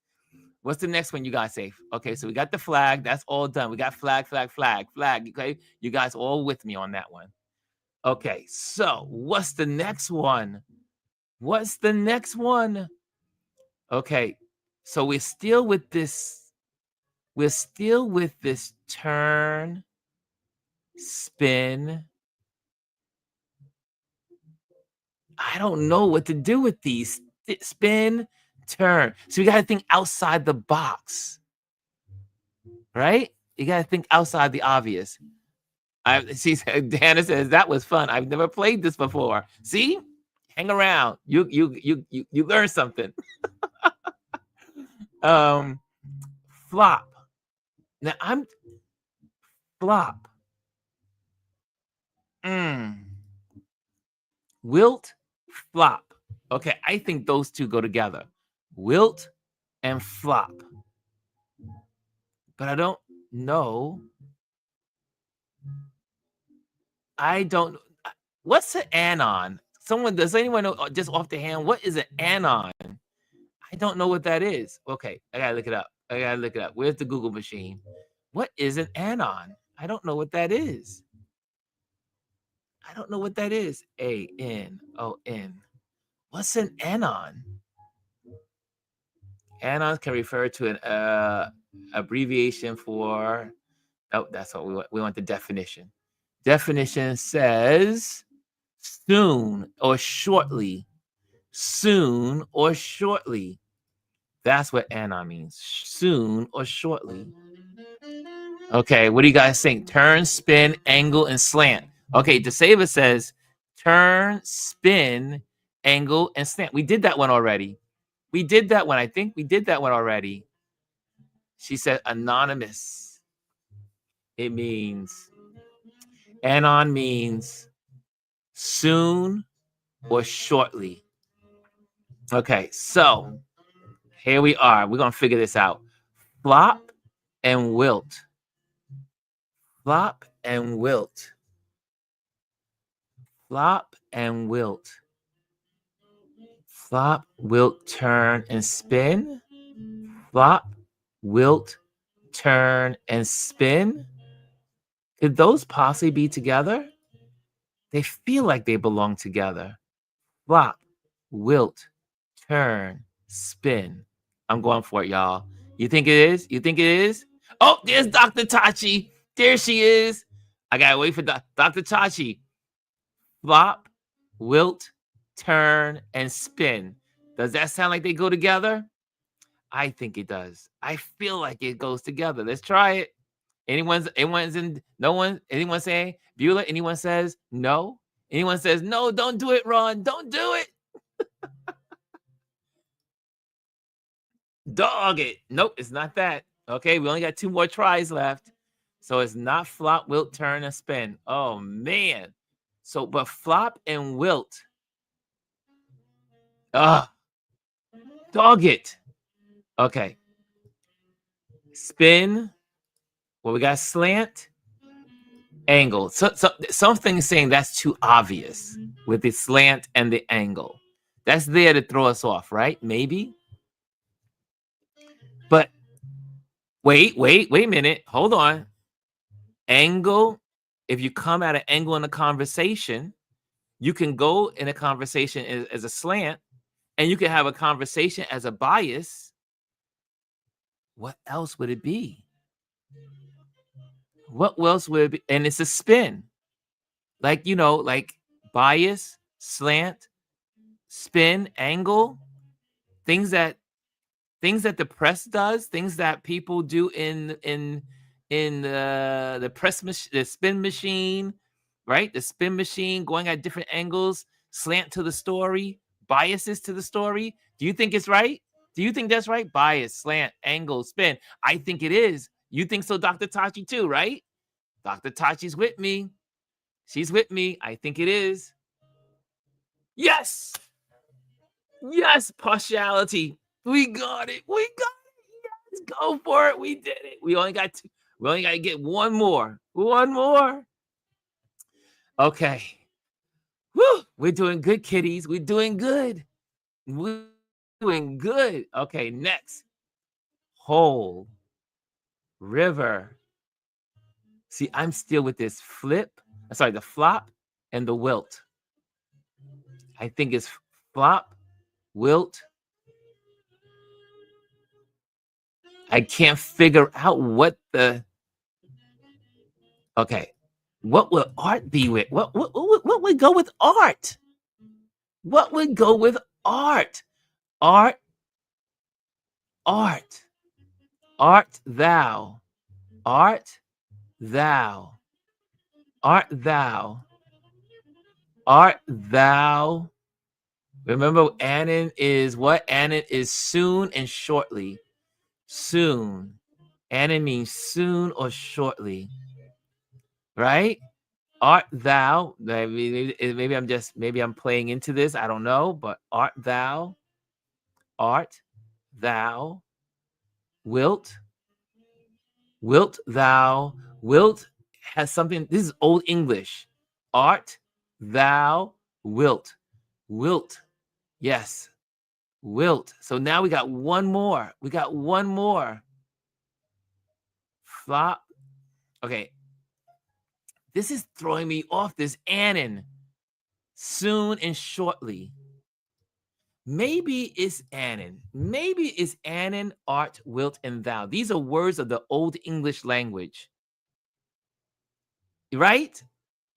What's the next one you guys say? Okay, so we got the flag. That's all done. We got flag, flag, flag, flag. Okay, you guys all with me on that one. Okay, so what's the next one? What's the next one? Okay, so we're still with this. We're still with this turn, spin. I don't know what to do with these. Spin, turn. So you got to think outside the box, right? You got to think outside the obvious. Dana says that was fun. I've never played this before. See, hang around. You learn something. Flop. Now I'm flop. Wilt, flop. Okay, I think those two go together. Wilt and flop. But I don't know. I don't. What's an anon? Does anyone know just off the hand? What is an anon? I don't know what that is. Okay, I gotta look it up. Where's the Google machine? What is an anon? I don't know what that is. I don't know what that is. A-N-O-N. What's an anon? Anon can refer to an abbreviation for. Oh, that's what we want. We want the definition. Definition says soon or shortly soon or shortly. That's what anon means. Soon or shortly. Okay, what do you guys think? Turn, spin, angle, and slant. Okay, DeSava says turn, spin, angle, and slant. We did that one already. We did that one. I think we did that one already. She said anonymous. It means, anon means soon or shortly. Okay, so here we are. We're going to figure this out. Flop and wilt. Flop and wilt. Flop and wilt. Flop, wilt, turn, and spin. Flop, wilt, turn, and spin. Could those possibly be together? They feel like they belong together. Flop, wilt, turn, spin. I'm going for it, y'all. You think it is? You think it is? Oh, there's Dr. Tachi. There she is. I gotta wait for Dr. Tachi. Flop, wilt, turn, and spin. Does that sound like they go together? I think it does. I feel like it goes together. Anyone's in no one, anyone saying Beulah? Anyone says no? Anyone says no, don't do it, Ron. Don't do it. Dog it. Nope, it's not that. Okay, we only got 2 more tries left. So it's not flop, wilt, turn, and spin. Oh man. So but flop and wilt. Dog it. Okay. Spin. Well, we got slant, angle. So something saying that's too obvious with the slant and the angle. That's there to throw us off, right? Maybe. But wait a minute. Hold on. Angle. If you come at an angle in a conversation, you can go in a conversation as a slant, and you can have a conversation as a bias. What else would it be? What else would it be? And it's a spin. Like, like bias, slant, spin, angle, things that the press does, things that people do in the the spin machine, right? The spin machine going at different angles, slant to the story, biases to the story. Do you think it's right? Do you think that's right? Bias, slant, angle, spin. I think it is. You think so, Dr. Tachi, too, right? Dr. Tachi's with me. She's with me. I think it is. Yes. Yes, partiality. We got it. We got it. Yes, go for it. We did it. We only got to get one more. One more. Okay. Woo! We're doing good, kiddies. We're doing good. We're doing good. Okay, next. Hole. River. See, I'm still with this the flop and the wilt. I think it's flop, wilt. I can't figure out what okay. What will art be with? What would go with art? What would go with art? Art. Art thou. Art thou. Art thou. Art thou. Remember, anon is what? Anon is soon and shortly. Soon. Anon means soon or shortly. Right? Art thou. Maybe I'm playing into this. I don't know. But art thou. Art thou. Wilt. Wilt thou. Wilt has something. This is Old English. Art thou. Wilt. Wilt. Yes. Wilt. So now we got one more. Flop. Okay. This is throwing me off, this anon. Soon and shortly. Maybe it's anon. Maybe it's anon, art, wilt, and thou. These are words of the Old English language. Right?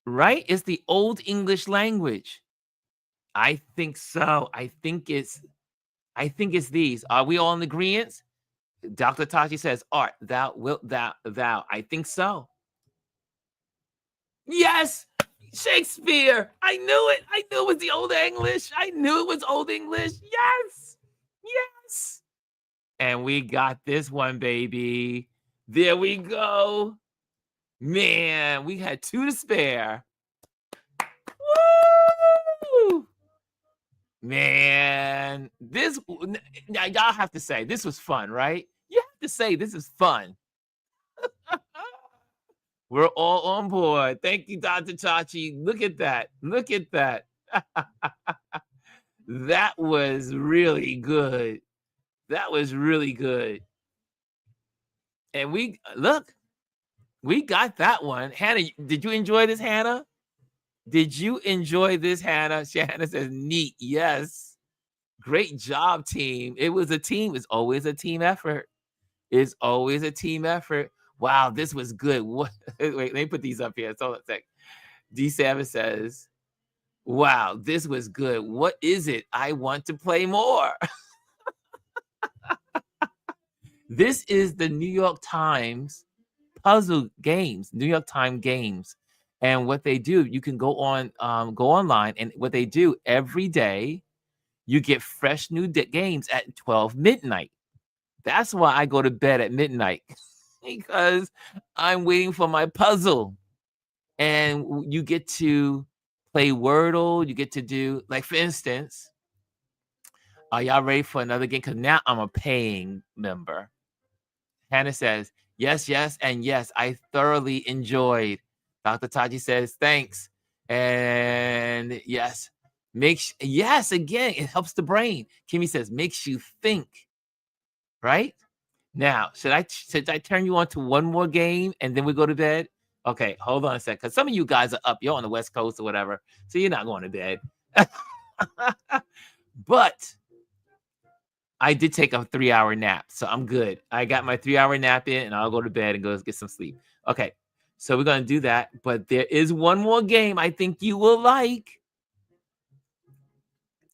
Right? It's the Old English language. I think so. I think it's these. Are we all in agreement? Dr. Tachi says, art, thou, wilt thou. I think so. Yes, Shakespeare. I knew it. I knew it was the Old English. I knew it was Old English. Yes. Yes. And we got this one, baby. There we go. Man, we had 2 to spare. Woo! Man, now y'all have to say this was fun, right? You have to say this is fun. We're all on board. Thank you, Dr. Chachi. Look at that. Look at that. That was really good. That was really good. And we got that one. Hannah, did you enjoy this, Hannah? Did you enjoy this, Hannah? Hannah says, neat. Yes. Great job, team. It was a team. It's always a team effort. It's always a team effort. Wow, this was good. What? Wait, let me put these up here. Hold on a sec. D7 says, wow, this was good. What is it? I want to play more. This is the New York Times puzzle games, New York Times games. And what they do, you can go online, and what they do every day, you get fresh new games at 12 midnight. That's why I go to bed at midnight, because I'm waiting for my puzzle. And you get to play Wordle. You get to do, like, for instance, are y'all ready for another game? Because now I'm a paying member. Hannah says, yes, yes, and yes, I thoroughly enjoyed. Dr. Taji says, thanks. And yes, yes, again, it helps the brain. Kimmy says, makes you think, right? Now, should I turn you on to one more game and then we go to bed? Okay, hold on a sec, because some of you guys are up. You're on the West Coast or whatever, so you're not going to bed. But I did take a 3-hour nap, so I'm good. I got my 3-hour nap in, and I'll go to bed and go get some sleep. Okay, so we're going to do that, but there is one more game I think you will like.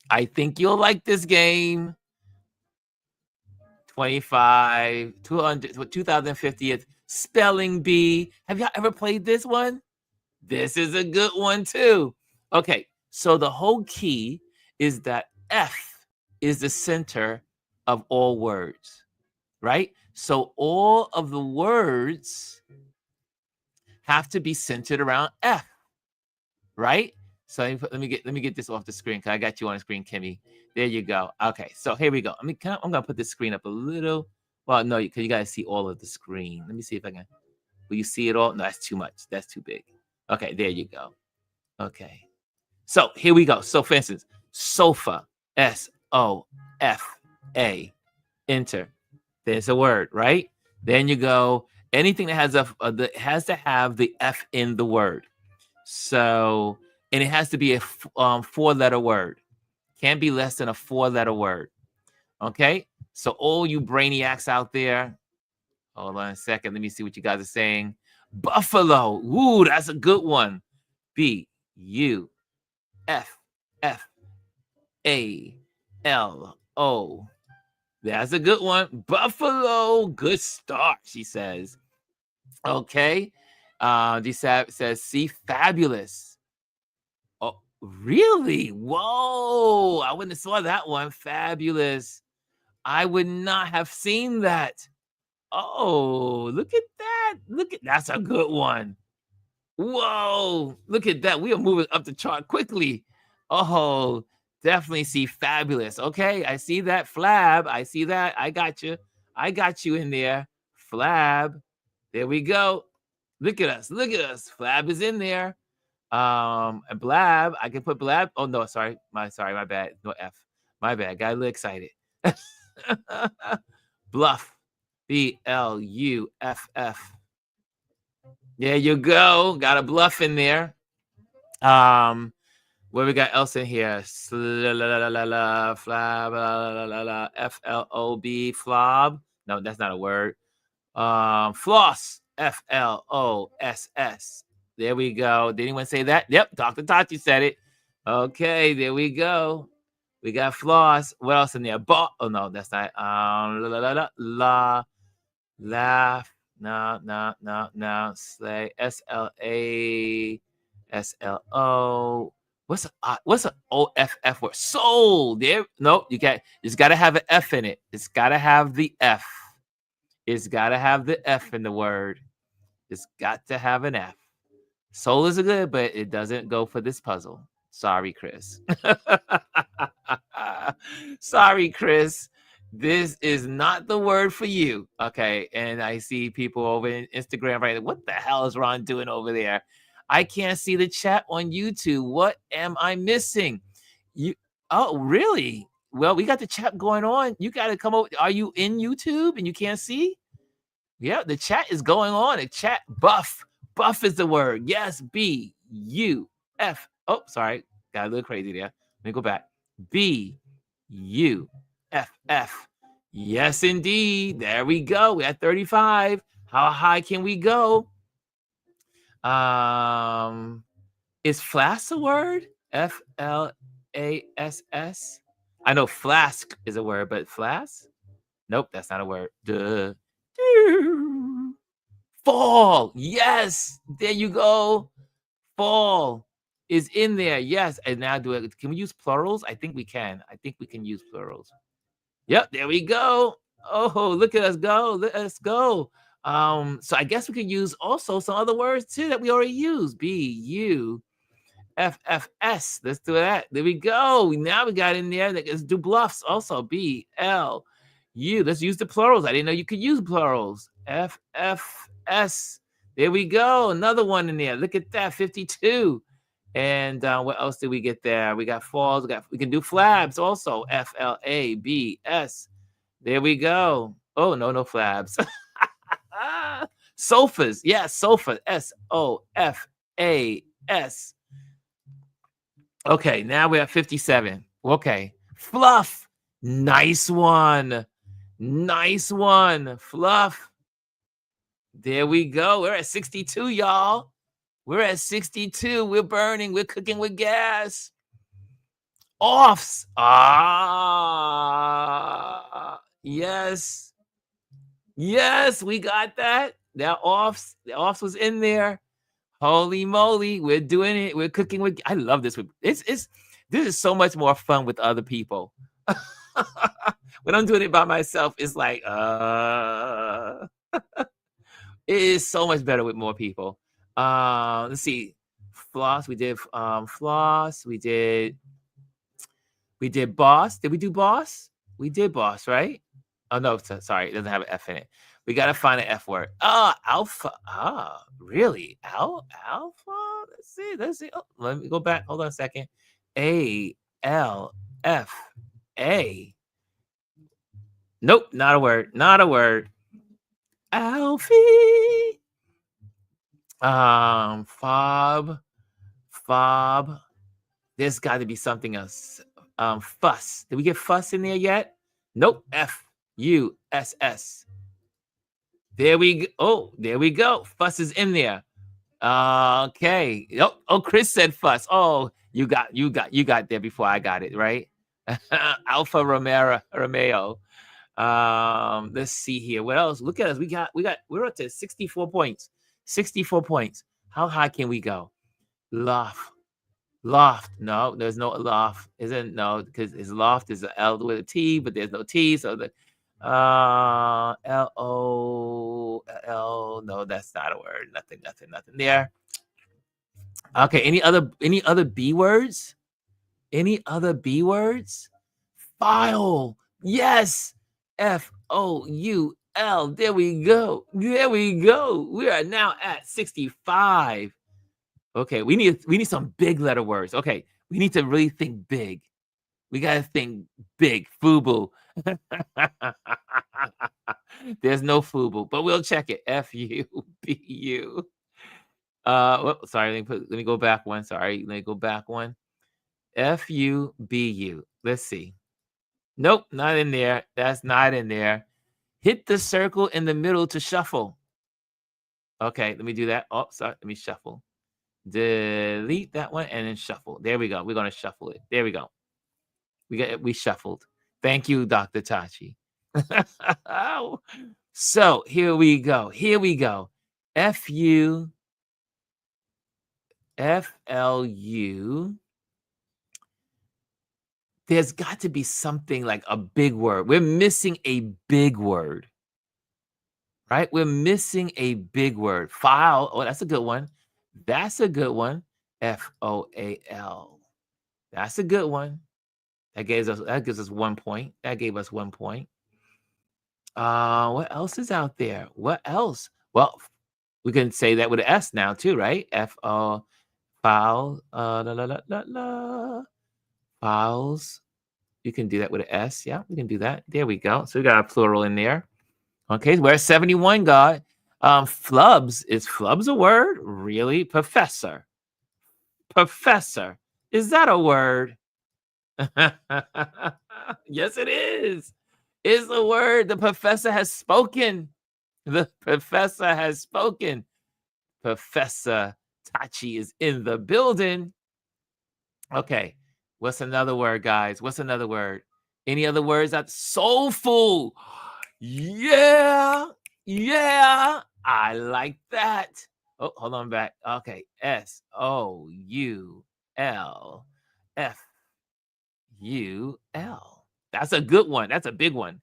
I think you'll like this game. 2050th Spelling Bee. Have y'all ever played this one? This is a good one too. Okay, so the whole key is that F is the center of all words, right? So all of the words have to be centered around F, right? So let me get this off the screen, because I got you on the screen, Kimmy. There you go. Okay, so here we go. I'm gonna put this screen up a little. Well, no, because you guys see all of the screen. Let me see if I can. Will you see it all? No, that's too much. That's too big. Okay, there you go. Okay. So here we go. So for instance, sofa, SOFA, enter. There's a word, right? Then you go, anything that has has to have the F in the word. So, and it has to be a 4-letter word. Can't be less than a 4-letter word. Okay? So all you brainiacs out there, hold on a second. Let me see what you guys are saying. Buffalo. Ooh, that's a good one. BUFFALO. That's a good one. Buffalo. Good start, she says. Okay. D-Sab says, see, fabulous. Oh, really? Whoa. I wouldn't have saw that one. Fabulous. I would not have seen that. Oh, look at that. That's a good one. Whoa, look at that. We are moving up the chart quickly. Oh, definitely see fabulous. Okay, I see that. Flab. I see that. I got you. I got you in there. Flab. There we go. Look at us. Look at us. Flab is in there. And blab. I can put blab. Oh no, sorry. My bad. No F. My bad. Got a little excited. Bluff. BLUFF. There you go. Got a bluff in there. What we got else in here? Flab, FLOB, flob. No, that's not a word. Floss, FLOSS. There we go. Did anyone say that? Yep, Dr. Tachi said it. Okay, there we go. We got floss. What else in there? Oh no, that's not. Laugh. No, no, no, no. Slay. SLO. What's a OFF word? Soul. There. Nope. It's got to have an F in it. It's got to have the F. It's got to have the F in the word. It's got to have an F. Soul is good, but it doesn't go for this puzzle. Sorry, Chris. Sorry, Chris. This is not the word for you. Okay. And I see people over in Instagram right. What the hell is Ron doing over there? I can't see the chat on YouTube. What am I missing? You Oh, really? Well, we got the chat going on. You got to come over. Are you in YouTube and you can't see? Yeah, the chat is going on. The chat buff. Buff is the word. Yes, B-U-F. Oh, sorry. Got a little crazy there. Let me go back. B-U-F-F. Yes, indeed. There we go. We're at 35. How high can we go? Is flask a word? F-L-A-S-S? I know flask is a word, but flask? Nope, that's not a word. Duh. Fall. Yes. There you go. Fall is in there. Yes. And now can we use plurals? I think we can. I think we can use plurals. Yep. There we go. Oh, look at us go. Let us go. So I guess we could use also some other words too that we already used. B-U-F-F-S. Let's do that. There we go. Now we got in there. Let's do bluffs also. B-L-U. Let's use the plurals. I didn't know you could use plurals. F-F-S. There we go. Another one in there. Look at that. 52. And what else did we get there? We got falls. We can do flabs also. F-L-A-B-S. There we go. Oh, no flabs. Sofas. Yeah, sofa. S-O-F-A-S. Okay, now we're at 57. Okay. Fluff. Nice one. Nice one. Fluff. There we go. We're at 62, y'all. We're at 62. We're burning. We're cooking with gas. Offs. Yes. Yes, we got that. That offs. The offs was in there. Holy moly, we're doing it. We're cooking with. I love this. This is so much more fun with other people. When I'm doing it by myself, it's like it is so much better with more people. Let's see. Floss. We did floss. We did boss. Did we do boss? We did boss, right? Oh no, sorry, it doesn't have an F in it. We gotta find an F word. Alpha. Really? Alpha? Let's see. Oh, let me go back. Hold on a second. A-L-F-A. Nope, not a word. Not a word. Alfie. Fob. There's got to be something else. Fuss. Did we get fuss in there yet? Nope. F-U-S-S. There we go. Oh, there we go. Fuss is in there. Okay. Oh, Chris said fuss. Oh, you got there before I got it, right? Alpha Romeo. Let's see here. What else? Look at us. We're up to 64 points. 64 points. How high can we go? Loft. No, there's no loft. Isn't no, because his loft is a L with a T, but there's no T. So the L. No, that's not a word. Nothing there. Okay. Any other B words? Any other B words? File. Yes. F-O-U-L. There we go. We are now at 65. Okay, we need some big letter words. Okay, we need to really think big. We gotta think big. Fubu. There's no Fubu, but we'll check it. F-U-B-U. Sorry. Let me go back one. Sorry, let me go back one. F-U-B-U. Let's see. Nope, not in there. That's not in there. Hit the circle in the middle to shuffle. Okay, let me do that. Oh, sorry. Let me shuffle. delete that one, and then shuffle. There we go. We're gonna shuffle it. There we go. We shuffled. Thank you, Dr. Tachi. So here we go. Here we go. FU, FLU. There's got to be something like a big word. We're missing a big word, right? We're missing a big word. File. Oh, that's a good one. That's a good one. FOAL. That's a good one. That gives us 1 point. That gave us 1 point. What else is out there? What else? Well, we can say that with an S now too, right? F-O, file, la, la, la, la, la, files. You can do that with an S. Yeah, we can do that. There we go. So we got a plural in there. Okay, we're at 71, God. Flubs. Is flubs a word? Really? Professor. Professor. Is that a word? Yes, it is. It's a word. The professor has spoken. The professor has spoken. Professor Tachi is in the building. Okay. What's another word, guys? What's another word? Any other words? That soulful. Yeah. Yeah. I like that. Oh, hold on back. Okay. SOULFUL. That's a good one. That's a big one.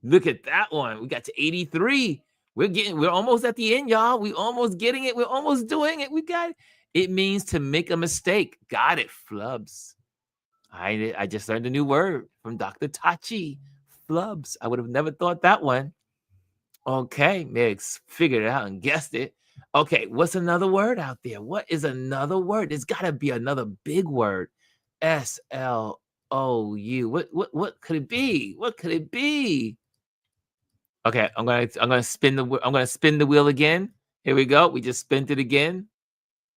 Look at that one. We got to 83. We're almost at the end, y'all. We almost getting it. We're almost doing it. We got it. It means to make a mistake. Got it, flubs. I just learned a new word from Dr. Tachi. Flubs. I would have never thought that one. Okay, Megs figured it out and guessed it. Okay, what's another word out there? What is another word? There's got to be another big word. SLOU. What could it be? What could it be? Okay, I'm gonna spin the wheel again. Here we go. We just spent it again.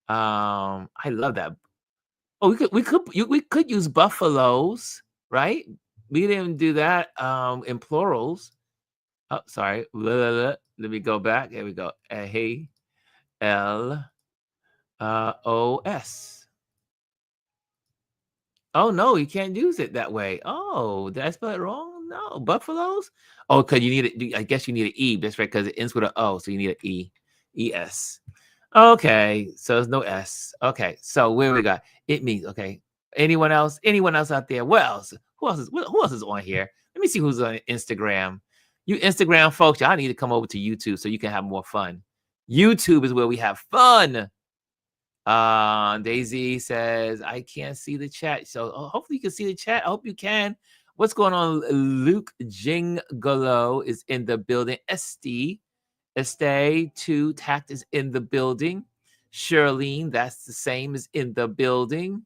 I love that. Oh, we could use buffaloes, right? We didn't do that in plurals. Oh, sorry. Let me go back. Here we go. ALOS. Oh no, you can't use it that way. Oh, did I spell it wrong? No, buffaloes. Oh, because you need it. I guess you need an E. That's right, because it ends with an O, so you need an E. ES. Okay, so there's no S. Okay, so where we got it means okay. Anyone else? Anyone else out there? What else? Who else is on here? Let me see who's on Instagram. You Instagram folks, y'all need to come over to YouTube so you can have more fun. YouTube is where we have fun. Daisy says, I can't see the chat. So hopefully you can see the chat. I hope you can. What's going on? Luke Jingolo is in the building. Estee 2 Tact is in the building. Shirlene, that's the same, is in the building.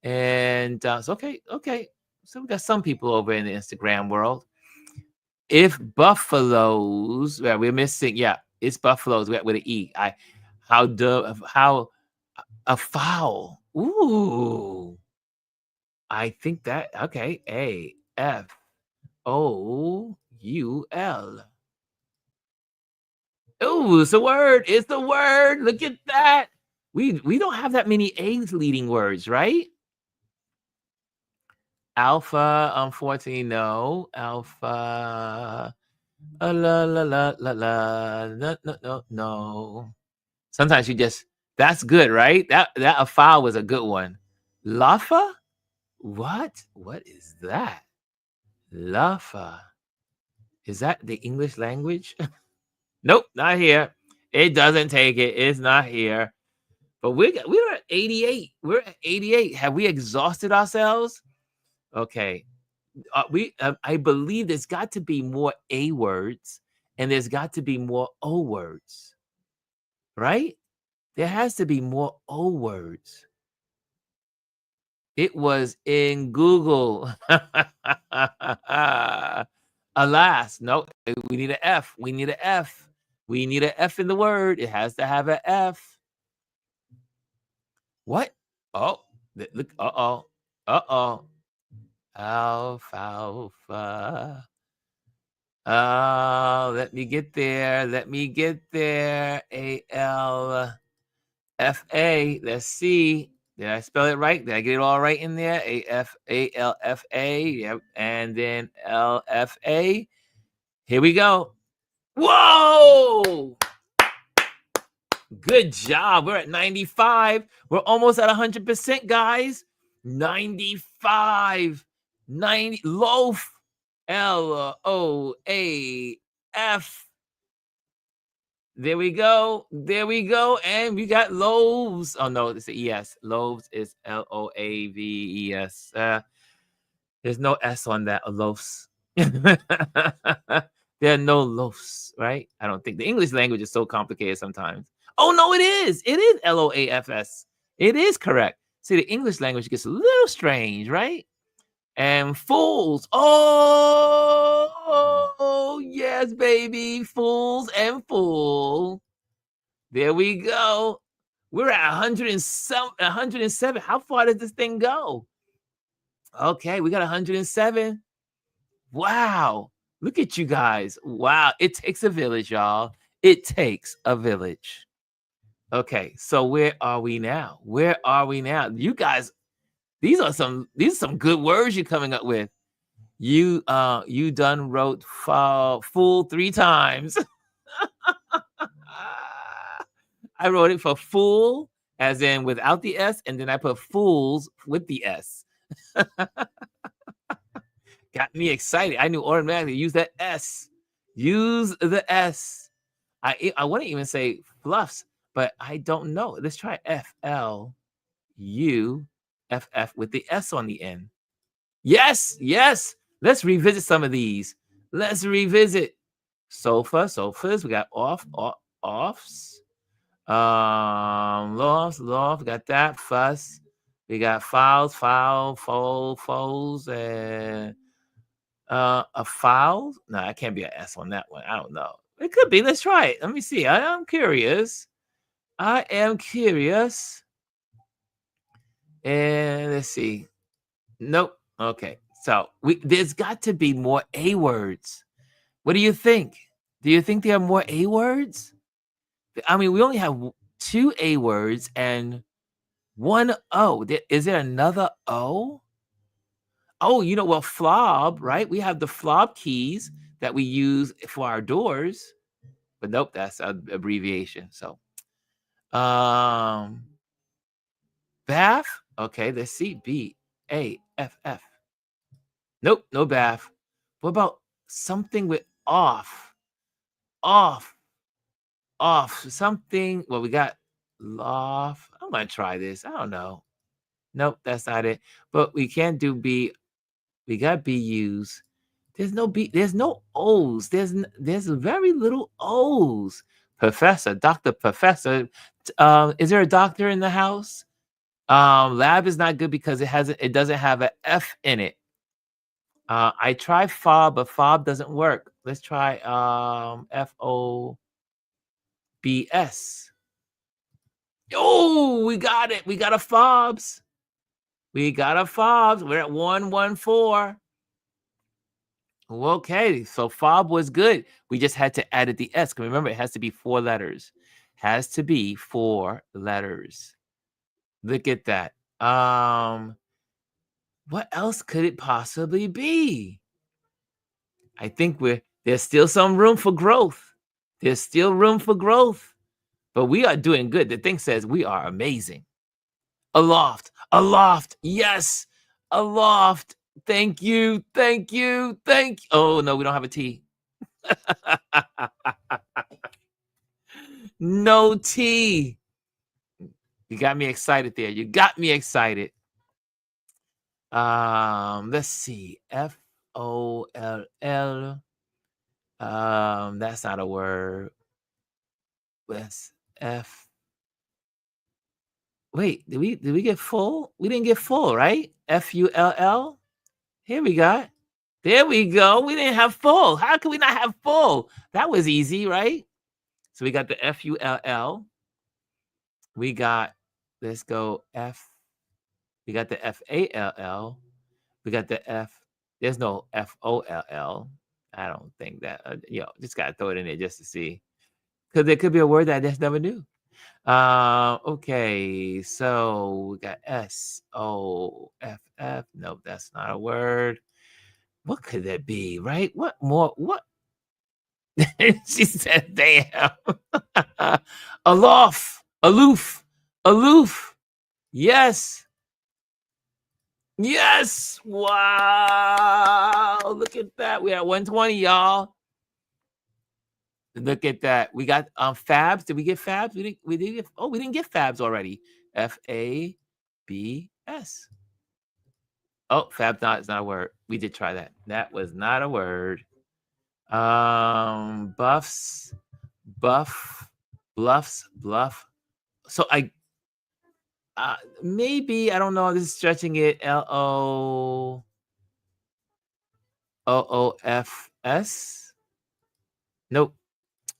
And so okay. So we got some people over in the Instagram world. If buffaloes, yeah, we're missing. Yeah, it's buffaloes with an E. How a foul. Ooh. I think that okay. AFOUL. Oh, it's a word. It's the word. Look at that. We don't have that many A's leading words, right? Alpha, unfortunately, no. Alpha. La la la la la. No. Sometimes you just that's good, right? That a file was a good one. Lafa? What? What is that? Lafa. Is that the English language? Nope, not here. It doesn't take it. It's not here. But we're at 88. We're at 88. Have we exhausted ourselves? Okay. I believe there's got to be more A words and there's got to be more O words. Right? There has to be more O words. It was in Google. Alas, no, we need an F. We need an F. We need an F in the word. It has to have an F. What? Oh, look. Uh-oh. Uh-oh. Alfalfa. Oh, let me get there. Let me get there. A-L. F-A. Let's see. Did I spell it right? Did I get it all right in there? A-F-A-L-F-A. Yep. And then L-F-A. Here we go. Whoa! Good job. We're at 95. We're almost at 100%, guys. 95. 90. Loaf. L-O-A-F. There we go. There we go. And we got loaves. Oh, no, it's a E-S. Loaves is L-O-A-V-E-S. There's no S on that. Loaves. There are no loaves, right? I don't think. The English language is so complicated sometimes. Oh, no, it is. It is L-O-A-F-S. It is correct. See, the English language gets a little strange, right? And fools. Oh, yes, baby. Fools and fool. There we go. We're at 107. How far does this thing go? Okay, we got 107. Wow. Look at you guys. Wow. It takes a village, y'all. It takes a village. Okay, so where are we now? Where are we now? You guys, these are some good words you're coming up with. You done wrote fool 3 times. I wrote it for fool, as in without the S, and then I put fools with the S. Got me excited. I knew automatically use that S. Use the S. I want to even say fluffs, but I don't know. Let's try F-L-U-F-F with the S on the end. Yes, yes. Let's revisit some of these. Let's revisit. Sofas. We got offs. Loft. Got that. Fuss. We got foles, and a foul. No, that can't be an S on that one. I don't know. It could be. Let's try it. Let me see. I am curious. And let's see. Nope. Okay. So there's got to be more A words. What do you think? Do you think there are more A words? I mean, we only have 2 A words and 1 O. Is there another O? Oh, well, fob, right? We have the fob keys that we use for our doors. But nope, that's an abbreviation. So, bath. Okay, let's see. B-A-F-F. Nope, no bath. What about something with off? Off. Something. Well, we got loft. I'm gonna try this. I don't know. Nope, that's not it. But we can't do B. We got BUs. There's no B. There's no O's. There's very little O's. Professor, Dr. Professor. Is there a doctor in the house? Lab is not good because it doesn't have an F in it. I tried fob, but fob doesn't work. Let's try FOBS. Oh, we got it. We got a fobs. We're at 114. Okay, so fob was good. We just had to add the S. Remember, it has to be 4 letters. Has to be 4 letters. Look at that. What else could it possibly be? I think there's still some room for growth. There's still room for growth. But we are doing good. The thing says we are amazing. Aloft. Yes. Aloft. Thank you. Oh, no, we don't have a T. No T. You got me excited there. You got me excited. Let's see. F-O-L-L. That's not a word. That's F. Wait, did we get full? We didn't get full, right? F-U-L-L. Here we got. There we go. We didn't have full. How could we not have full? That was easy, right? So we got the F-U-L-L. We got, let's go F. We got the F-A-L-L. We got the F. There's no F-O-L-L. I don't think that, just got to throw it in there just to see. Because there could be a word that I just never knew. Okay, so we got SOFF. Nope, that's not a word. What could that be, right? What more? What? She said, damn. Aloft, aloof, aloof. Yes. Yes. Wow. Look at that. We at 120, y'all. Look at that. We got fabs. Did we get fabs? We didn't get, oh, we didn't get fabs already. FABS. Oh, fab not is not a word. We did try that. That was not a word. Buffs, buff, bluffs, bluff. So I maybe I don't know. This is stretching it. LOOFS. Nope.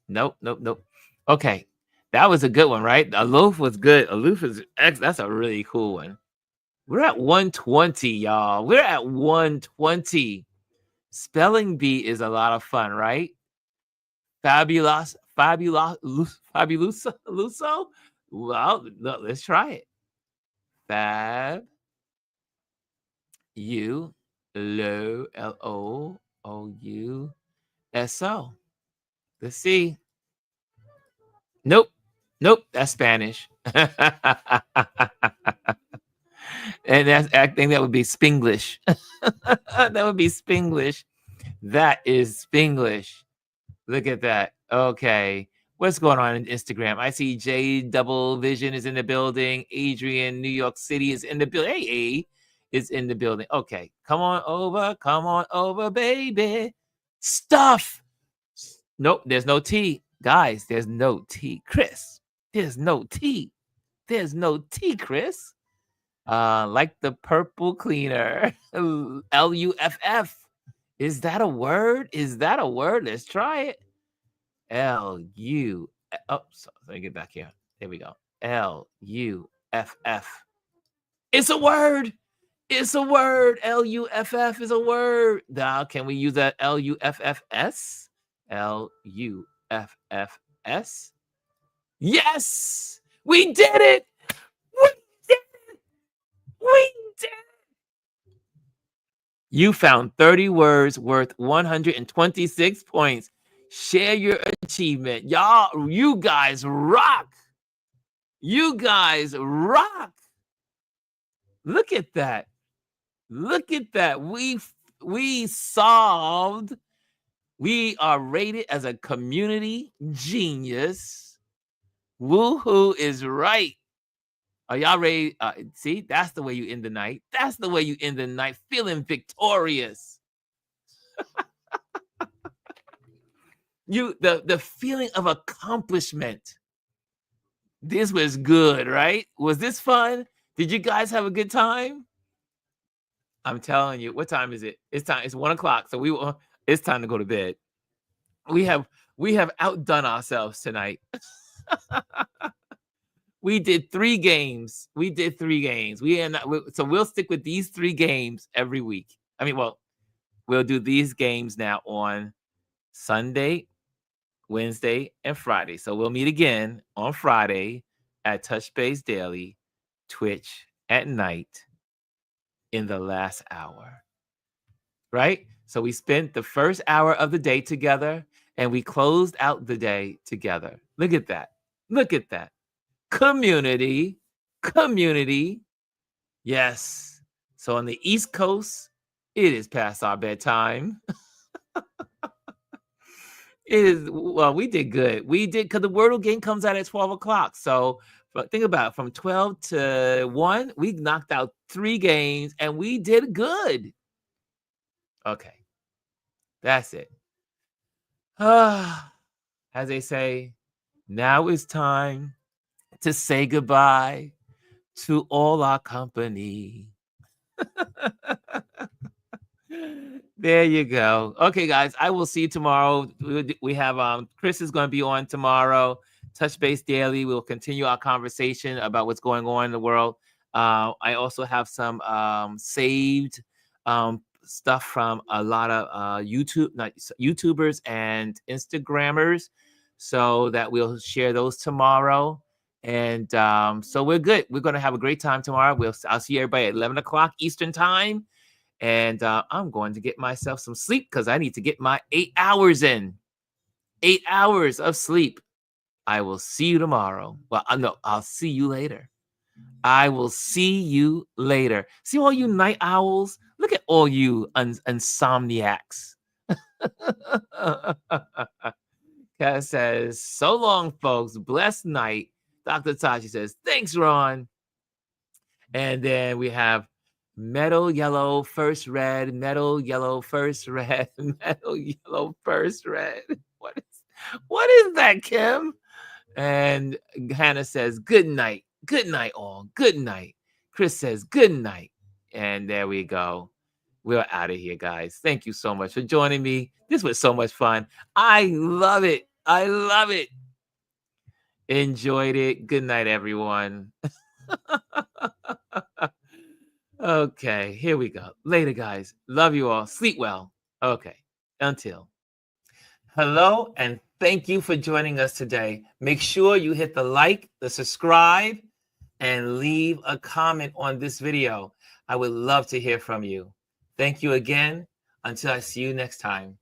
Nope. Nope. Nope. Okay, that was a good one, right? Aloof was good. Aloof is X. That's a really cool one. We're at 120, y'all. We're at 120. Spelling bee is a lot of fun, right? Fabuloso. Well, let's try it. Fab, U, LOOUSO. Let's see. Nope. Nope. That's Spanish. And I think that would be Spanglish. That would be Spanglish. That is Spanglish. Look at that. Okay. What's going on in Instagram? I see J Double Vision is in the building. Adrian, New York City is in the building. Hey, is in the building. Okay. Come on over. Come on over, baby. Stuff. Nope. There's no T. Guys, there's no T. Chris, there's no T. There's no T, Chris. Like the purple cleaner. LUFF. Is that a word? Is that a word? Let's try it. LU. Oh, so let me get back here. There we go. LUFF. It's a word. It's a word. LUFF is a word. Now, can we use that LUFFS? LUFFS. Yes, we did it. We did it. We did it. You found 30 words worth 126 points. Share your achievement. Y'all, you guys rock. You guys rock. Look at that. Look at that. We solved. We are rated as a community genius. Woohoo is right. Are y'all ready? See, that's the way you end the night. That's the way you end the night, feeling victorious. The feeling of accomplishment. This was good, right? Was this fun? Did you guys have a good time? I'm telling you. What time is it? It's time. It's 1:00. So it's time to go to bed. We have outdone ourselves tonight. We did 3 games. We did 3 games. So we'll stick with these 3 games every week. I mean, well, we'll do these games now on Sunday, Wednesday, and Friday. So we'll meet again on Friday at Touch Base Daily, Twitch at night in the last hour. Right? So we spent the first hour of the day together and we closed out the day together. Look at that. Look at that. Community. Yes. So on the East Coast, it is past our bedtime. It is, well, we did good. We did, because the Wordle game comes out at 12:00. So but think about it, from 12 to 1, we knocked out 3 games and we did good. Okay. That's it. As they say, now it's time to say goodbye to all our company. There you go. Okay, guys, I will see you tomorrow. We have Chris is going to be on tomorrow. Touch Base Daily. We'll continue our conversation about what's going on in the world. I also have some saved stuff from a lot of YouTubers and Instagrammers, so that we'll share those tomorrow. And so we're good. We're going to have a great time tomorrow. I'll see everybody at 11 o'clock Eastern time. And I'm going to get myself some sleep because I need to get my 8 hours in. 8 hours of sleep. I will see you tomorrow. Well, no, I'll see you later. I will see you later. See all you night owls? Look at all you insomniacs. Kat says, so long, folks. Blessed night. Dr. Tashi says, thanks, Ron. And then we have metal yellow, first red, metal yellow, first red, metal yellow, first red. What is that, Kim? And Hannah says, good night. Good night, all. Good night. Chris says, good night. And there we go. We're out of here, guys. Thank you so much for joining me. This was so much fun. I love it. I love it. Enjoyed it. Good night, everyone. Okay, here we go. Later, guys. Love you all. Sleep well. Okay, until. Hello, and thank you for joining us today. Make sure you hit the like, the subscribe, and leave a comment on this video. I would love to hear from you. Thank you again. Until I see you next time.